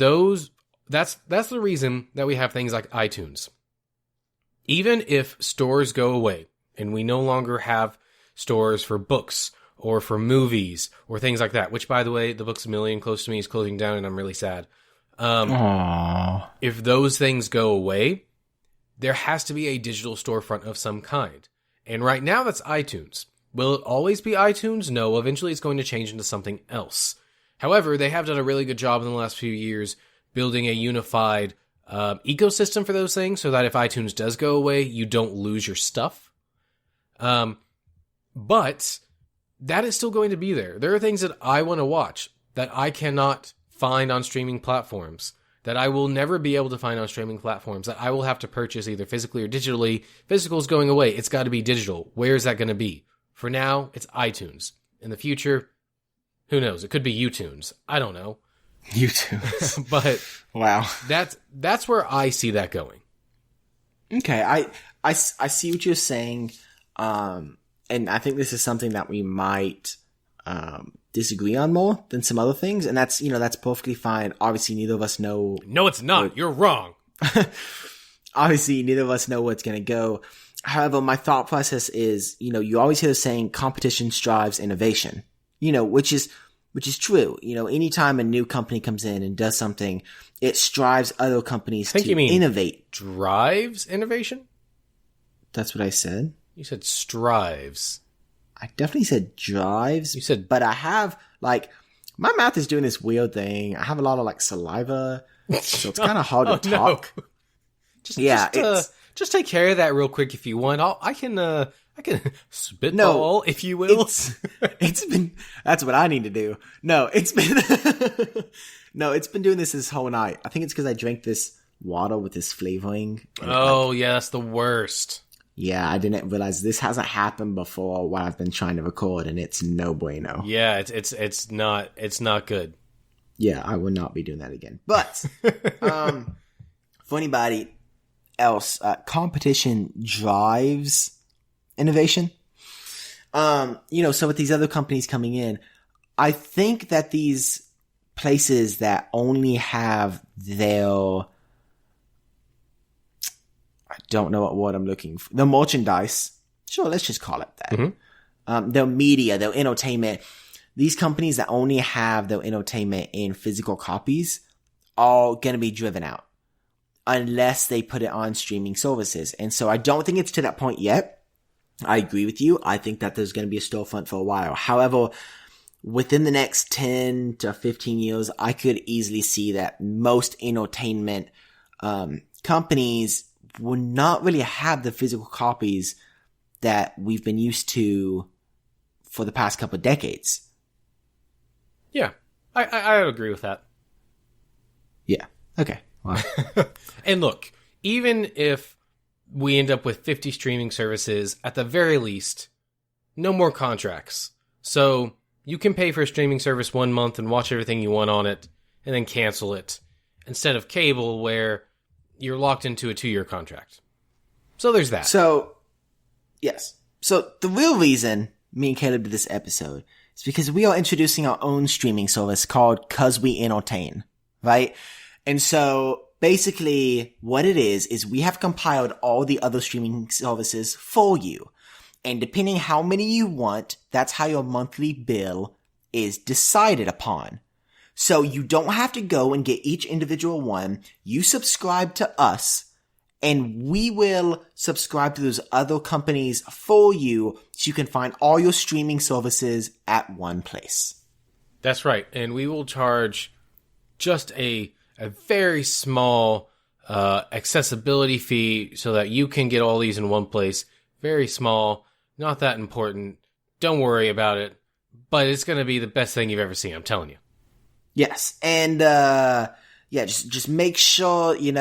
that's the reason that we have things like iTunes. Even if stores go away and we no longer have stores for books or for movies or things like that, which, by the way, the Books A Million close to me is closing down and I'm really sad. If those things go away, there has to be a digital storefront of some kind. And right now that's iTunes. Will it always be iTunes? No, eventually it's going to change into something else. However, they have done a really good job in the last few years building a unified ecosystem for those things so that if iTunes does go away, you don't lose your stuff. But that is still going to be there. There are things that I want to watch that I cannot find on streaming platforms that I will never be able to find on streaming platforms, that I will have to purchase either physically or digitally. Physical is going away. It's got to be digital. Where is that going to be? For now, it's iTunes. In the future, who knows? It could be YouTunes. I don't know. YouTube. But Wow. that's where I see that going. Okay, I see what you're saying, and I think this is something that we might disagree on more than some other things, and that's perfectly fine. Obviously, neither of us know. No, it's not. You're wrong. Obviously, neither of us know where it's going to go. However, my thought process is, you always hear the saying, competition drives innovation, which is true. Anytime a new company comes in and does something, it strives other companies to innovate. Drives innovation? That's what I said. You said strives. I definitely said drives. You said, but I have my mouth is doing this weird thing. I have a lot of so it's kind of hard to talk. No. Just take care of that real quick if you want. I can spitball, if you will. It's been, that's what I need to do. No, it's been doing this whole night. I think it's because I drank this water with this flavoring. Oh, yeah, that's the worst. Yeah, I didn't realize this hasn't happened before while I've been trying to record, and it's no bueno. Yeah, it's not good. Yeah, I will not be doing that again. But, for anybody else, competition drives innovation. So with these other companies coming in, I think that these places that only have their, I don't know what word I'm looking for, the merchandise. Sure, let's just call it that. Mm-hmm. Their media, their entertainment. These companies that only have their entertainment in physical copies are going to be driven out unless they put it on streaming services. And so I don't think it's to that point yet. I agree with you. I think that there's going to be a storefront for a while. However, within the next 10 to 15 years, I could easily see that most entertainment companies will not really have the physical copies that we've been used to for the past couple of decades. Yeah, I would agree with that. Yeah. Okay. Wow. And look, even if we end up with 50 streaming services, at the very least, no more contracts. So you can pay for a streaming service 1 month and watch everything you want on it, and then cancel it, instead of cable where you're locked into a 2-year contract. So there's that. So, yes. So the real reason me and Caleb did this episode is because we are introducing our own streaming service called Cuz We Entertain, right? And so basically what it is we have compiled all the other streaming services for you. And depending how many you want, that's how your monthly bill is decided upon. So you don't have to go and get each individual one. You subscribe to us, and we will subscribe to those other companies for you so you can find all your streaming services at one place. That's right. And we will charge just a very small accessibility fee so that you can get all these in one place. Very small, not that important. Don't worry about it. But it's going to be the best thing you've ever seen, I'm telling you. Yes, and just make sure, you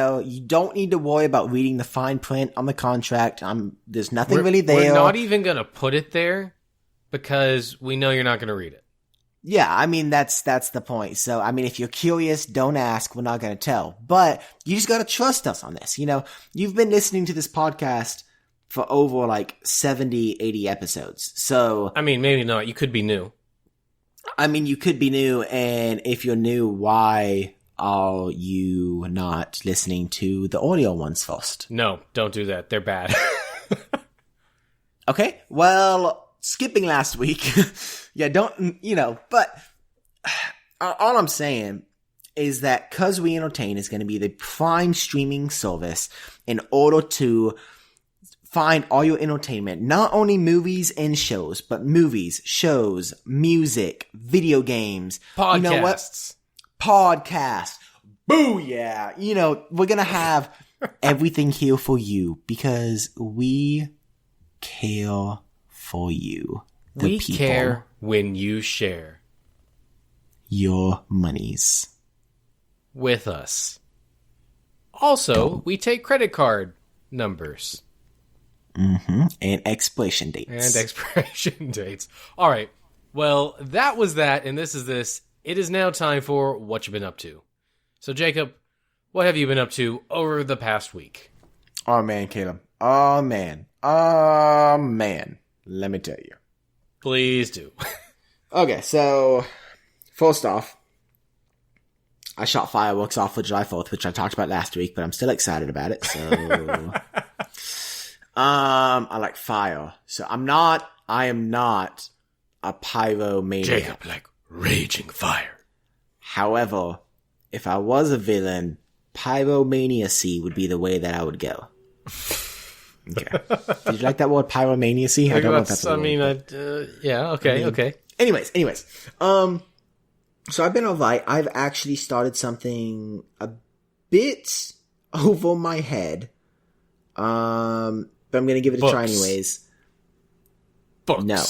don't need to worry about reading the fine print on the contract. There's nothing really there. We're not even going to put it there because we know you're not going to read it. Yeah, I mean, that's the point. So, I mean, if you're curious, don't ask. We're not going to tell. But you just got to trust us on this. You've been listening to this podcast for over 70, 80 episodes. So, I mean, maybe not. You could be new. I mean, you could be new, and if you're new, why are you not listening to the audio ones first? No, don't do that. They're bad. Okay, well, skipping last week, yeah, but all I'm saying is that Cuz We Entertain is going to be the prime streaming service in order to find all your entertainment, not only movies and shows, but movies, shows, music, video games. Podcasts. You know what? Podcasts. Booyah! We're going to have everything here for you because we care for you. We care when you share your monies with us. Also, we take credit card numbers. And expiration dates. And expiration dates. All right. Well, that was that, and this is this. It is now time for What You've Been Up To. So, Jacob, what have you been up to over the past week? Oh, man, Caleb. Oh, man. Oh, man. Let me tell you. Please do. Okay, so, first off, I shot fireworks off for July 4th, which I talked about last week, but I'm still excited about it, so... I like fire. So I am not a pyromaniac. Jacob, like raging fire. However, if I was a villain, pyromaniacy would be the way that I would go. Okay. Did you like that word, pyromaniacy? I don't know if that's a word. Yeah, okay, okay. Anyways. So I've been alright. I've actually started something a bit over my head. But I'm gonna give it a try anyways. Books. No.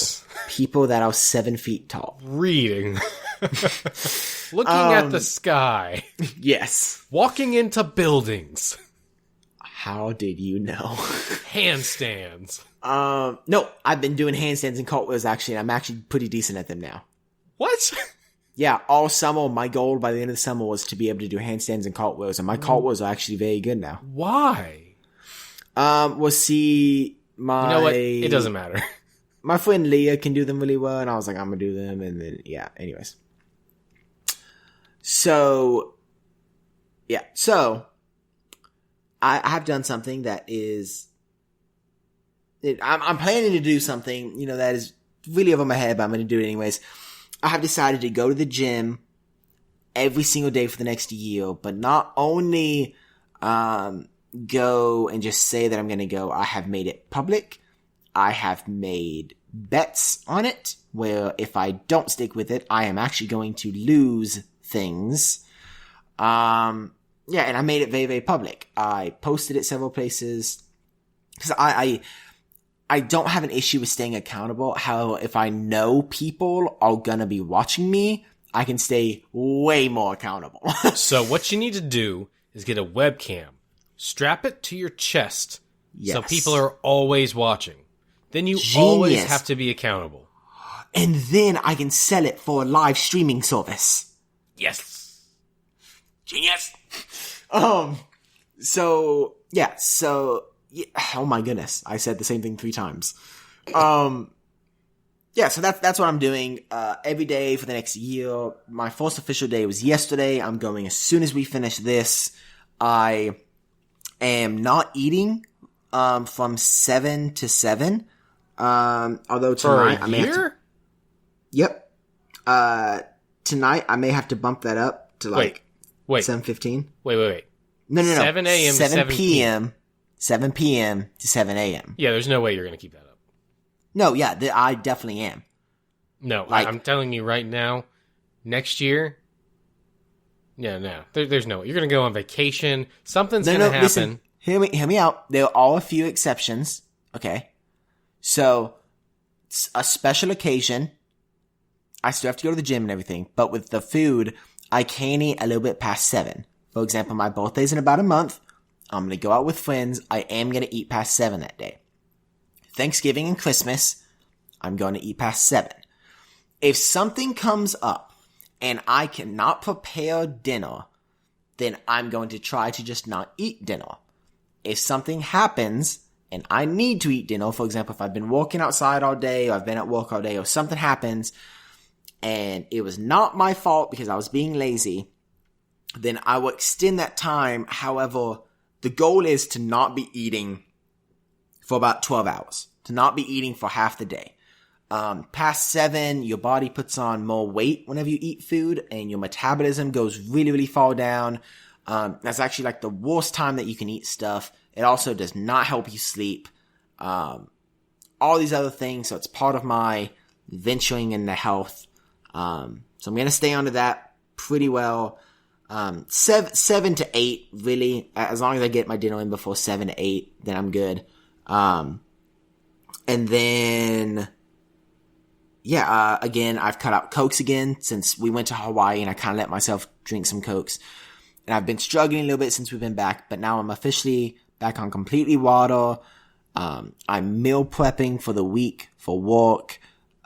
People that are 7 feet tall. Reading. Looking at the sky. Yes. Walking into buildings. How did you know? Handstands. No, I've been doing handstands and cartwheels actually, and I'm actually pretty decent at them now. What? Yeah, all summer, my goal by the end of the summer was to be able to do handstands and cartwheels, and my cartwheels are actually very good now. Why? We'll see my... You know what? It doesn't matter. My friend Leah can do them really well, and I was like, I'm gonna do them, and then, yeah, anyways. So, yeah, so, I have done something that is... I'm planning to do something, that is really over my head, but I'm gonna do it anyways. I have decided to go to the gym every single day for the next year, but not only, go and just say that I'm going to go. I have made it public. I have made bets on it where if I don't stick with it, I am actually going to lose things. Yeah, and I made it very, very public. I posted it several places because I don't have an issue with staying accountable. However, if I know people are going to be watching me, I can stay way more accountable. So what you need to do is get a webcam. Strap it to your chest so people are always watching. Then you always have to be accountable. And then I can sell it for a live streaming service. Yes. Genius. So, oh my goodness. I said the same thing 3 times. Yeah, so that's what I'm doing, every day for the next year. My first official day was yesterday. I'm going as soon as we finish this. I am not eating, from 7 to 7. Although tonight I may have to... Yep. Tonight I may have to bump that up to wait. 7:15. Wait. No. 7 a.m. to 7 p.m. 7 p.m. to 7 a.m. Yeah, there's no way you're going to keep that up. No, yeah, I definitely am. No, I'm telling you right now, next year, no. There's no way. You're going to go on vacation. Something's going to happen. Listen, hear me out. There are a few exceptions, okay? So, it's a special occasion. I still have to go to the gym and everything, but with the food, I can eat a little bit past 7. For example, my birthday's in about a month. I'm going to go out with friends. I am going to eat past 7 that day. Thanksgiving and Christmas, I'm going to eat past 7. If something comes up and I cannot prepare dinner, then I'm going to try to just not eat dinner. If something happens and I need to eat dinner, for example, if I've been working outside all day or I've been at work all day or something happens and it was not my fault because I was being lazy, then I will extend that time. However, the goal is to not be eating for about 12 hours, to not be eating for half the day. Past 7, your body puts on more weight whenever you eat food and your metabolism goes really, really far down. That's actually like the worst time that you can eat stuff. It also does not help you sleep. All these other things. So it's part of my venturing into health. So I'm going to stay under that pretty well. 7 to 8, really. As long as I get my dinner in before 7 to 8, then I'm good. And then, again, I've cut out Cokes again since we went to Hawaii and I kind of let myself drink some Cokes. And I've been struggling a little bit since we've been back, but now I'm officially back on completely water. I'm meal prepping for the week for work.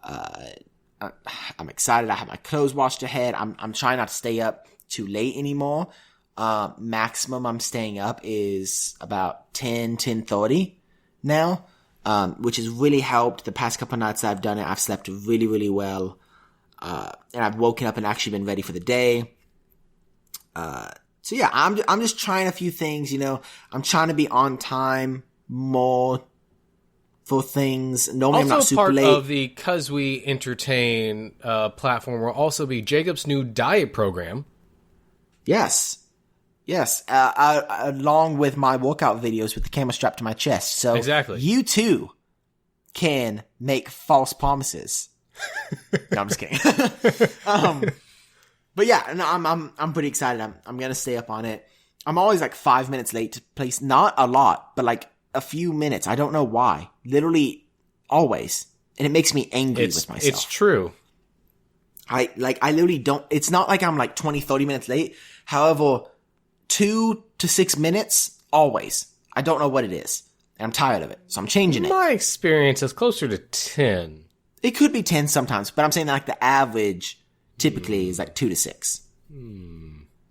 I'm excited. I have my clothes washed ahead. I'm trying not to stay up too late anymore. Maximum I'm staying up is about 10:30 now, which has really helped. The past couple nights that I've done it, I've slept really, really well. And I've woken up and actually been ready for the day. So yeah, I'm just trying a few things, you know. I'm trying to be on time more for things. Normally I'm not super late. Also part of the Cuz We Entertain platform will also be Jacob's new diet program. Yes. Along with my workout videos with the camera strapped to my chest. So exactly. You too can make false promises. No, I'm just kidding. But yeah, no, I'm pretty excited. I'm gonna stay up on it. I'm always like 5 minutes late to place, not a lot, but like a few minutes. I don't know why. Literally always. And it makes me angry with myself. It's true. I literally don't, it's not like I'm like 20, 30 minutes late. However, 2 to 6 minutes, always. I don't know what it is. And I'm tired of it. So I'm changing it. My experience is closer to 10. It could be 10 sometimes, but I'm saying like the average typically is like 2 to 6.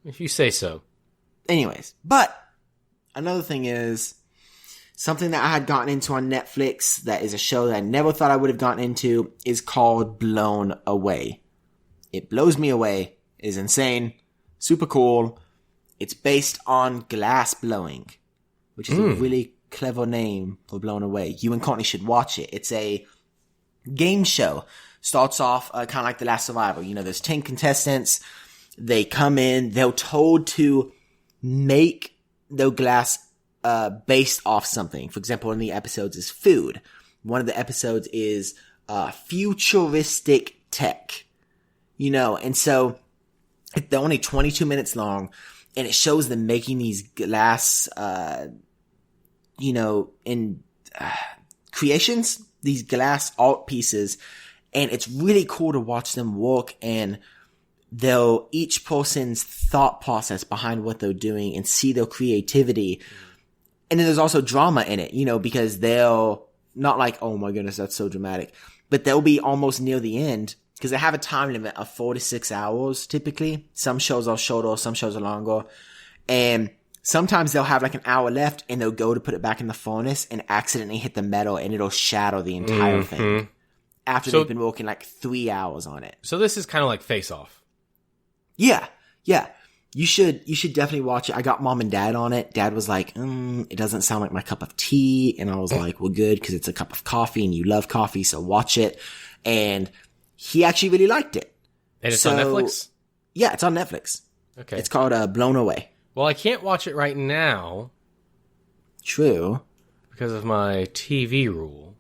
If you say so. Anyways, but another thing is something that I had gotten into on Netflix that is a show that I never thought I would have gotten into is called Blown Away. It blows me away. It is insane. Super cool. It's based on glass blowing, which is a really clever name for Blown Away. You and Courtney should watch it. It's a game show. Starts off kind of like The Last Survivor. You know, there's 10 contestants. They come in. They're told to make their glass based off something. For example, one of the episodes is food. One of the episodes is futuristic tech. You know, and so they're only 22 minutes long, and it shows them making these glass, you know, in creations, these glass art pieces, and it's really cool to watch them work, and they'll each person's thought process behind what they're doing and see their creativity. And then there's also drama in it, you know, because they'll not like, oh my goodness, that's so dramatic, but they'll be almost near the end because they have a time limit of 4 to 6 hours typically. Some shows are shorter, some shows are longer. And sometimes they'll have like an hour left and they'll go to put it back in the furnace and accidentally hit the metal and it'll shatter the entire thing after they've been working like 3 hours on it. So this is kind of like Face Off. Yeah. You should definitely watch it. I got mom and dad on it. Dad was like, it doesn't sound like my cup of tea. And I was like, well, good, because it's a cup of coffee and you love coffee, so watch it. And he actually really liked it. And it's on Netflix? Yeah, it's on Netflix. Okay. It's called Blown Away. Well, I can't watch it right now. True. Because of my TV rule.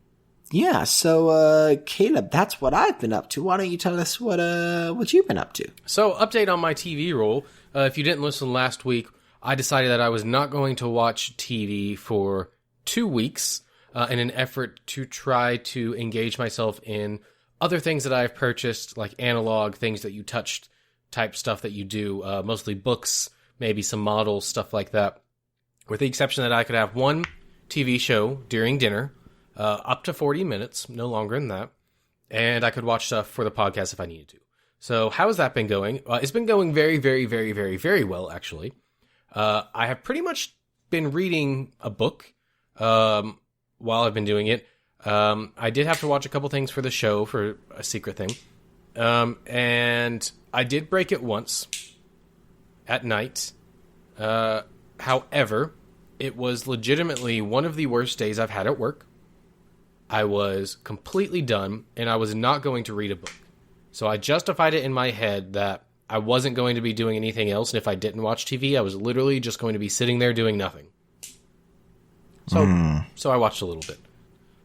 Yeah, so Caleb, that's what I've been up to. Why don't you tell us what you've been up to? So, update on my TV rule. If you didn't listen last week, I decided that I was not going to watch TV for 2 weeks in an effort to try to engage myself in other things that I've purchased, like analog things that you touched type stuff that you do, mostly books, maybe some models, stuff like that. With the exception that I could have one TV show during dinner, up to 40 minutes, no longer than that, and I could watch stuff for the podcast if I needed to. So how has that been going? It's been going very, very, very, very, very well, actually. I have pretty much been reading a book while I've been doing it. I did have to watch a couple things for the show, for a secret thing. And I did break it once at night. However, it was legitimately one of the worst days I've had at work. I was completely done, and I was not going to read a book. So I justified it in my head that I wasn't going to be doing anything else, and if I didn't watch TV, I was literally just going to be sitting there doing nothing. So I watched a little bit.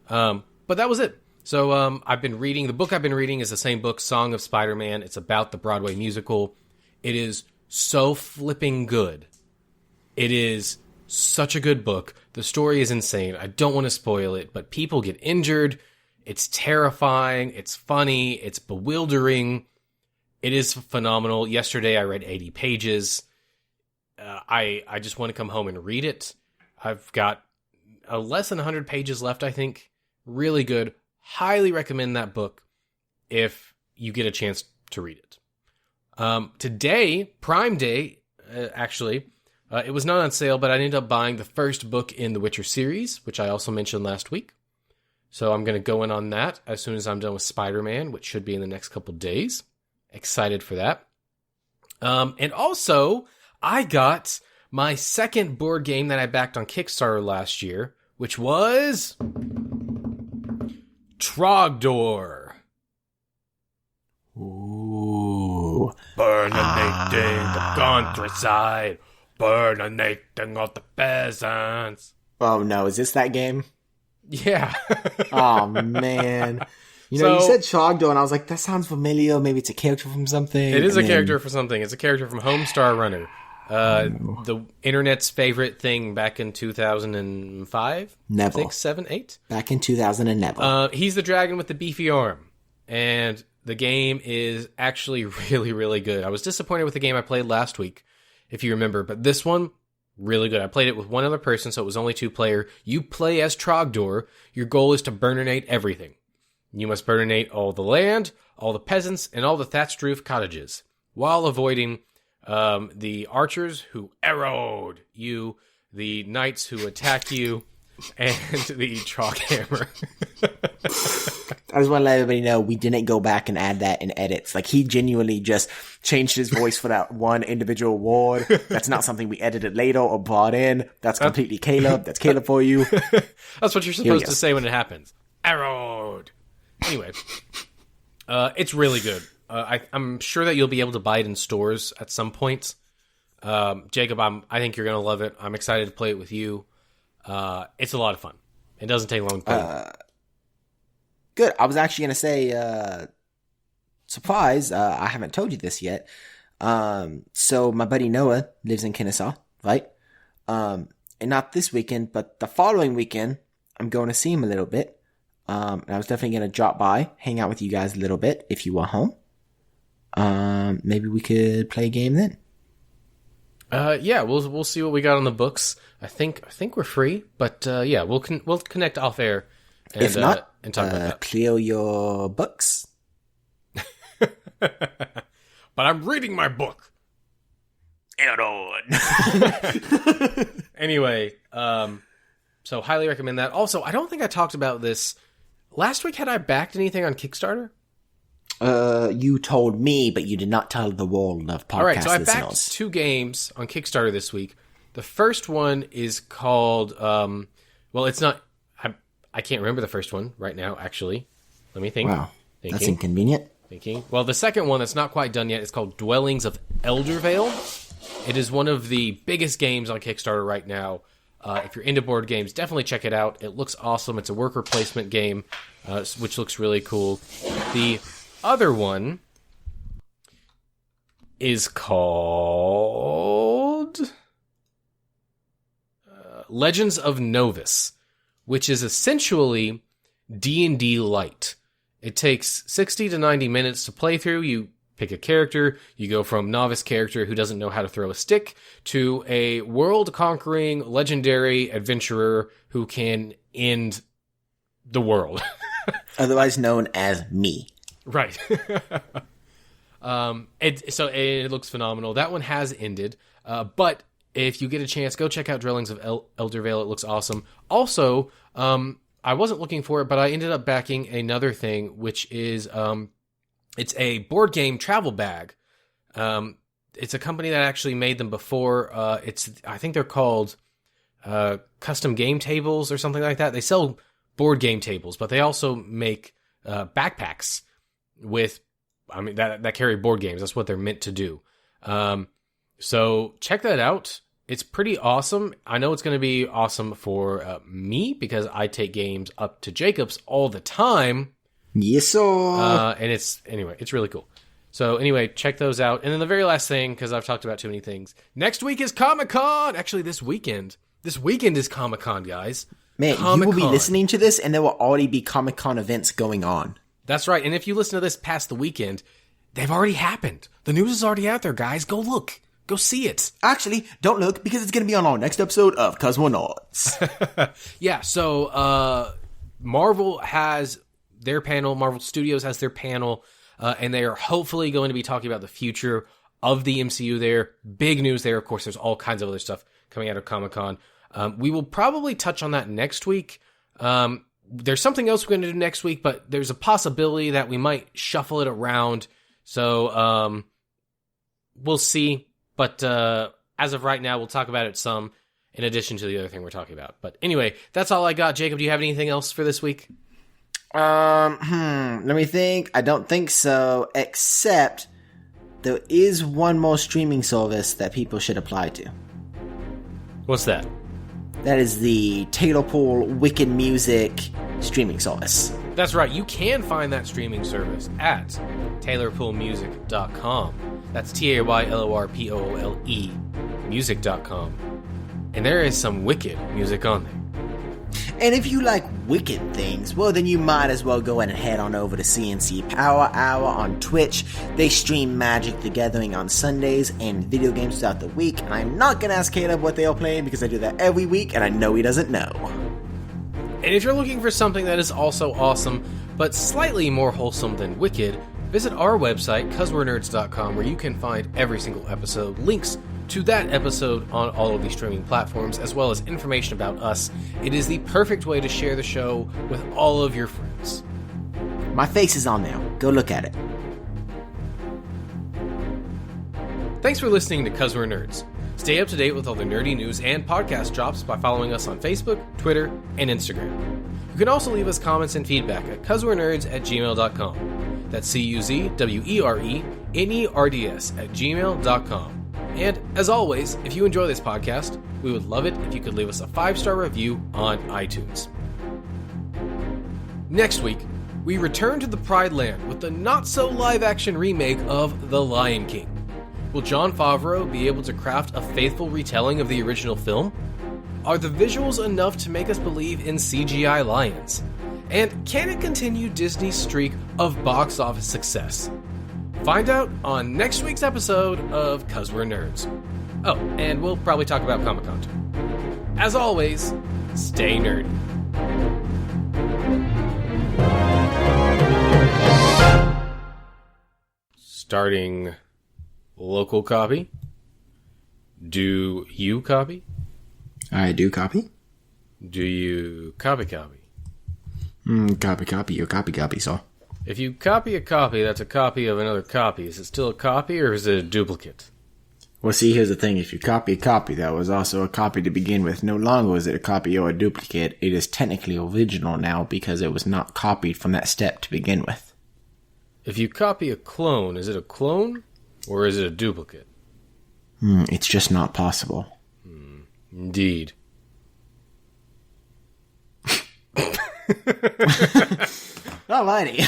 But that was it. So I've been reading, the book I've been reading is the same book, Song of Spider-Man. It's about the Broadway musical. It is so flipping good. It is such a good book. The story is insane. I don't want to spoil it, but people get injured. It's terrifying. It's funny. It's bewildering. It is phenomenal. Yesterday I read 80 pages. I just want to come home and read it. I've got less than 100 pages left, I think. Really good. Highly recommend that book if you get a chance to read it. Today, Prime Day, actually, it was not on sale, but I ended up buying the first book in the Witcher series, which I also mentioned last week. So I'm going to go in on that as soon as I'm done with Spider-Man, which should be in the next couple days. Excited for that. And also, I got my second board game that I backed on Kickstarter last year, which was Trogdor. Ooh. Burninating the countryside. Burninating all the peasants. Oh no, is this that game? Yeah. Oh man. You know, you said Trogdor, and I was like, that sounds familiar. Maybe it's a character from something. It is a character from something. It's a character from Homestar Runner. The internet's favorite thing back in 2005? Neville. 6, 7, 8? Back in 2000 and Neville. He's the dragon with the beefy arm. And the game is actually really, really good. I was disappointed with the game I played last week, if you remember. But this one, really good. I played it with one other person, so it was only 2-player. You play as Trogdor. Your goal is to burninate everything. You must burninate all the land, all the peasants, and all the thatched roof cottages, while avoiding the archers who arrowed you, the knights who attack you, and the chalk hammer. I just want to let everybody know we didn't go back and add that in edits. Like, he genuinely just changed his voice for that one individual ward. That's not something we edited later or brought in. That's completely Caleb. That's Caleb for you. That's what you're supposed to say when it happens. Arrowed. Anyway, it's really good. I'm sure that you'll be able to buy it in stores at some point. Jacob, I think you're going to love it. I'm excited to play it with you. It's a lot of fun. It doesn't take long to play. Good. I was actually going to say, surprise, I haven't told you this yet. So my buddy Noah lives in Kennesaw, right? And not this weekend, but the following weekend, I'm going to see him a little bit. And I was definitely going to drop by, hang out with you guys a little bit if you were home. Maybe we could play a game then. Yeah, we'll see what we got on the books. I think we're free, but yeah, we'll connect off air. And, if not, and talk about that. Clear your books. But I'm reading my book. Anyway, so highly recommend that. Also, I don't think I talked about this last week. Had I backed anything on Kickstarter? You told me, but you did not tell the world of podcast. All right, so I listeners. backed 2 games on Kickstarter this week. The first one is called, well, it's not, I can't remember the first one right now, actually. Let me think. Wow, that's inconvenient. Well, the second one that's not quite done yet is called Dwellings of Eldervale. It is one of the biggest games on Kickstarter right now. If you're into board games, definitely check it out. It looks awesome. It's a worker placement game, which looks really cool. The other one is called Legends of Novus, which is essentially D&D Light. It takes 60 to 90 minutes to play through. You pick a character, you go from novice character who doesn't know how to throw a stick to a world-conquering legendary adventurer who can end the world. Otherwise known as me. Right. It looks phenomenal. That one has ended, but if you get a chance, go check out Dwellings of Eldervale. It looks awesome. Also, I wasn't looking for it, but I ended up backing another thing, which is it's a board game travel bag. It's a company that actually made them before. I think they're called Custom Game Tables or something like that. They sell board game tables, but they also make backpacks that carry board games. That's what they're meant to do. So check that out. It's pretty awesome. I know it's going to be awesome for me because I take games up to Jacob's all the time. Yes, sir. And it's really cool. So anyway, check those out. And then the very last thing, because I've talked about too many things. Next week is Comic-Con. Actually, this weekend. This weekend is Comic-Con, guys. Man, Comic-Con. You will be listening to this and there will already be Comic-Con events going on. That's right. And if you listen to this past the weekend, they've already happened. The news is already out there, guys. Go look. Go see it. Actually, don't look, because it's going to be on our next episode of Cosmonauts. Yeah, so Marvel has their panel, Marvel Studios has their panel, and they are hopefully going to be talking about the future of the MCU there. Big news there. Of course, there's all kinds of other stuff coming out of Comic-Con. We will probably touch on that next week. There's something else we're going to do next week, but there's a possibility that we might shuffle it around. So we'll see. But as of right now, we'll talk about it some in addition to the other thing we're talking about. But anyway, that's all I got. Jacob, do you have anything else for this week? Let me think. I don't think so, except there is one more streaming service that people should apply to. What's that? That is the Taylor Pool Wicked Music streaming service. That's right. You can find that streaming service at taylorpoolmusic.com. That's TAYLORPOOLE music.com. And there is some wicked music on there. And if you like wicked things, well, then you might as well go ahead and head on over to CNC Power Hour on Twitch. They stream Magic the Gathering on Sundays and video games throughout the week. And I'm not going to ask Caleb what they are playing because I do that every week and I know he doesn't know. And if you're looking for something that is also awesome, but slightly more wholesome than wicked, visit our website, coswerenerds.com, where you can find every single episode, links to that episode on all of these streaming platforms, as well as information about us. It is the perfect way to share the show with all of your friends. My face is on there. Go look at it. Thanks for listening to 'Cause We're Nerds. Stay up to date with all the nerdy news and podcast drops by following us on Facebook, Twitter, and Instagram. You can also leave us comments and feedback at cuzwerenerds@gmail.com. That's CUZWERENERDS@gmail.com. And, as always, if you enjoy this podcast, we would love it if you could leave us a 5-star review on iTunes. Next week, we return to the Pride Land with the not-so-live-action remake of The Lion King. Will Jon Favreau be able to craft a faithful retelling of the original film? Are the visuals enough to make us believe in CGI lions? And can it continue Disney's streak of box office success? Find out on next week's episode of 'Cause We're Nerds. Oh, and we'll probably talk about Comic-Con too. As always, stay nerdy. Starting local copy. Do you copy? I do copy. Do you copy? Copy, you copy, so. If you copy a copy, that's a copy of another copy. Is it still a copy or is it a duplicate? Well, see, here's the thing. If you copy a copy that was also a copy to begin with, no longer is it a copy or a duplicate. It is technically original now because it was not copied from that step to begin with. If you copy a clone, is it a clone or is it a duplicate? It's just not possible. Indeed. Alrighty.